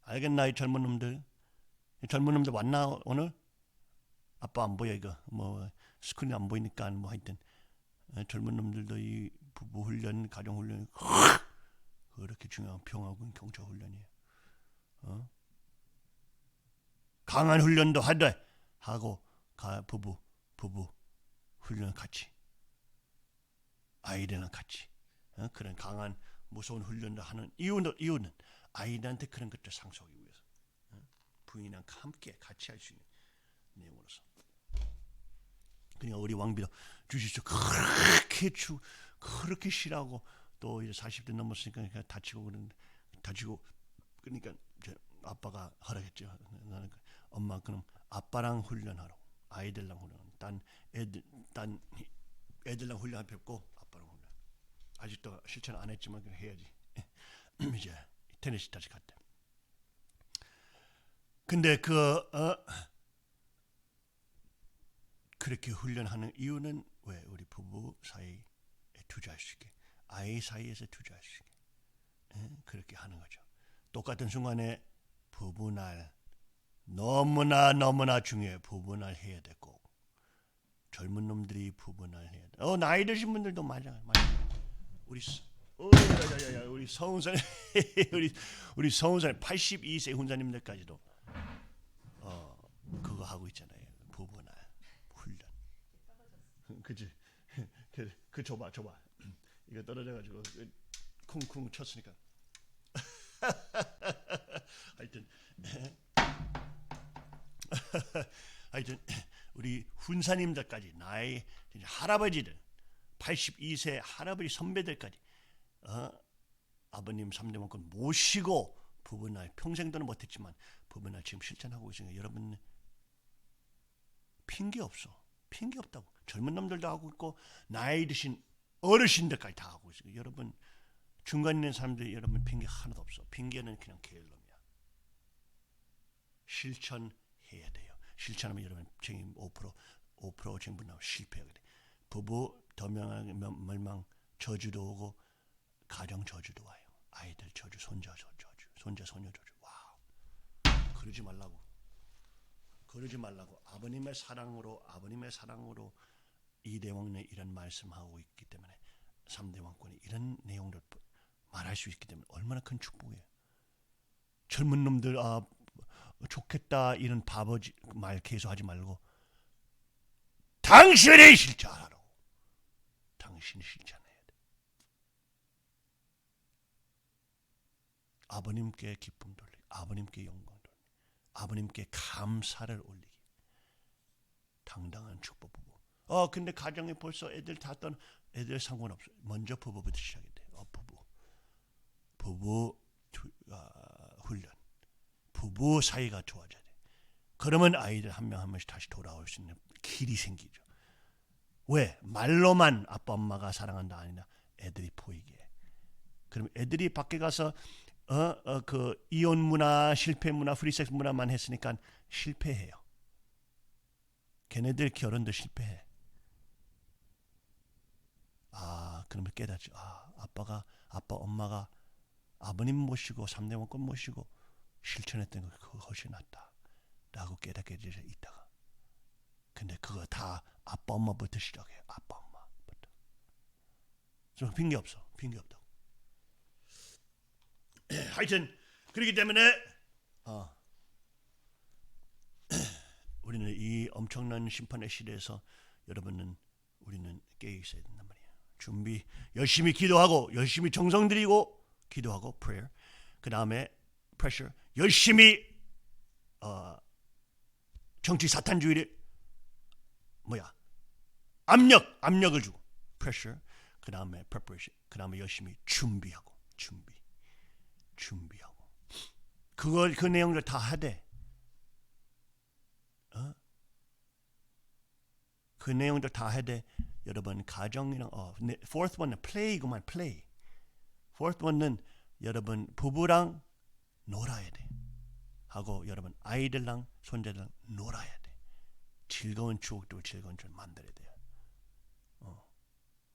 알겠나 이 젊은 놈들? 이 젊은 놈들 왔나 오늘? 아빠 안 보여 이거 뭐 스크린 안 보이니까 뭐 하여튼 젊은 놈들도 이 부부 훈련 가정 훈련 그렇게 중요한 평화군 경찰 훈련이에요. 강한 훈련도 하되 하고 부부 훈련 같이 아이들이랑 같이 그런 강한 무서운 훈련도 하는 이유는 아이들한테 그런 것들 상속하기 위해서 부인이랑 함께 같이 할 수 있는 내용으로서. 그러니까 우리 왕비도 주시죠. 그렇게 싫어하고 또 이제 40대 넘었으니까 다치고 그러니까 아빠가 허락했죠. 나는 엄마 그럼 아빠랑 훈련하라고. 아이들랑 훈련. 딴 애들랑 훈련 뵙고 아빠랑 훈련. 아직도 실천 안 했지만 그냥 해야지. 이제 테네시 다시 갔대. 근데 그렇게 훈련하는 이유는 왜 우리 부부 사이에 투자할 수 있게, 아이 사이에서 투자할 수 있게 그렇게 하는 거죠. 똑같은 순간에 부부날 너무나 중요해. 부부날 해야 돼 꼭. 젊은 놈들이 부부날 해야 돼. 나이 드신 분들도 맞아. 우리 서훈사님 우리 서훈사님 82세 훈사님들까지도 그거 하고 있잖아요. 부부 그지? 그 줘봐. 이거 떨어져가지고 쿵쿵 쳤으니까. 하여튼 하여튼 우리 훈사님들까지 나의 할아버지들 82세 할아버지 선배들까지 아버님 3대 원권 모시고 부부날 평생도는 못했지만 부부날 지금 실천하고 있으니까 여러분 핑계 없다고. 젊은 놈들도 하고 있고 나이 드신 어르신들까지 다 하고 있어요. 여러분 중간에 있는 사람들이 여러분 핑계 하나도 없어. 핑계는 그냥 게을름이야. 실천해야 돼요. 실천하면 여러분 책임 5% 쟁분하고 실패하게 돼. 부부 멸망 저주도 오고 가정 저주도 와요. 아이들 저주, 손자 소녀 저주. 와우. 그러지 말라고. 아버님의 사랑으로 이대왕네 이런 말씀하고 있기 때문에 3대 왕권이 이런 내용들 말할 수 있기 때문에 얼마나 큰 축복이에요. 젊은 놈들 좋겠다 이런 바보지 말 계속 하지 말고 당신이 실천하라고. 당신이 실천해야 돼. 아버님께 기쁨 돌리기, 아버님께 영광 돌리기, 아버님께 감사를 올리기. 당당한 축복 부부. 근데 가정에 벌써 애들 다 떠나 애들 상관없어. 먼저 부부부터 시작해야 돼. 부부 훈련. 부부 사이가 좋아져야 돼. 그러면 아이들 한 명 한 명씩 다시 돌아올 수 있는 길이 생기죠. 왜? 말로만 아빠 엄마가 사랑한다 아니라 애들이 보이게. 그럼 애들이 밖에 가서 그 이혼 문화, 실패 문화, 프리섹스 문화만 했으니까 실패해요. 걔네들 결혼도 실패해. 그러면 깨닫죠. 아빠 엄마가 아버님 모시고 3대 원권 모시고 실천했던 거 그거 훨씬 낫다라고 깨닫게 되죠. 있다가. 근데 그거 다 아빠 엄마부터 시작해요. 아빠 엄마부터. 좀 핑계 없다고. 하여튼 그렇기 때문에 우리는 이 엄청난 심판의 시대에서 우리는 깨어 있어야 된단 말이에요. 준비 열심히 기도하고 열심히 정성 들이고 기도하고 prayer. 그 다음에 pressure. 열심히 정치 사탄주의를 압력을 주고 pressure. 그 다음에 preparation. 그 다음에 열심히 준비하고 그 내용들 다 하되 그 내용들 다 해대. 여러분 가정이랑 fourth one은 play구만. play. fourth one은 여러분 부부랑 놀아야 돼. 하고 여러분 아이들랑 손자들랑 놀아야 돼. 즐거운 추억도 즐거운 줄 만들어야 돼요.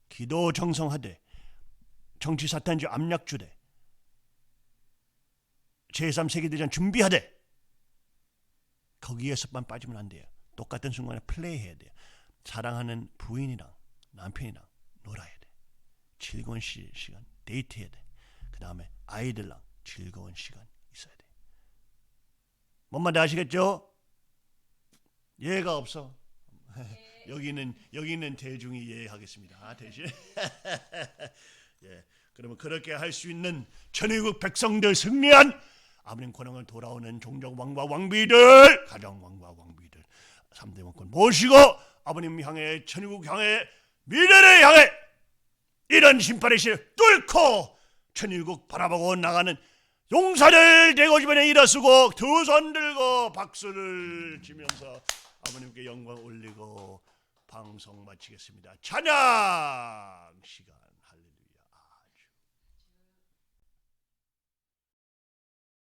기도 정성하되 정치 사탄주 압력 주되 제3세계대전 준비하되 거기에서만 빠지면 안 돼요. 똑같은 순간에 플레이해야 돼요. 사랑하는 부인이랑 남편이랑 놀아야 돼. 즐거운 시간 데이트해야 돼. 그 다음에 아이들랑 즐거운 시간 있어야 돼. 뭔 말인지 아시겠죠? 예가 없어. 여기는 대중이 예하겠습니다. 대신 예. 그러면 그렇게 할 수 있는 천의국 백성들 승리한 아버님 권능을 돌아오는 종족 왕과 왕비들, 가정 왕과 왕비들 3대 왕권 모시고 아버님 향해 천의국 향해 미래를 향해 이런 심판의 시를 뚫고 천의국 바라보고 나가는 용사들 되고 주변에 일어서고 두 손 들고 박수를 치면서 아버님께 영광 올리고 방송 마치겠습니다. 찬양 시간.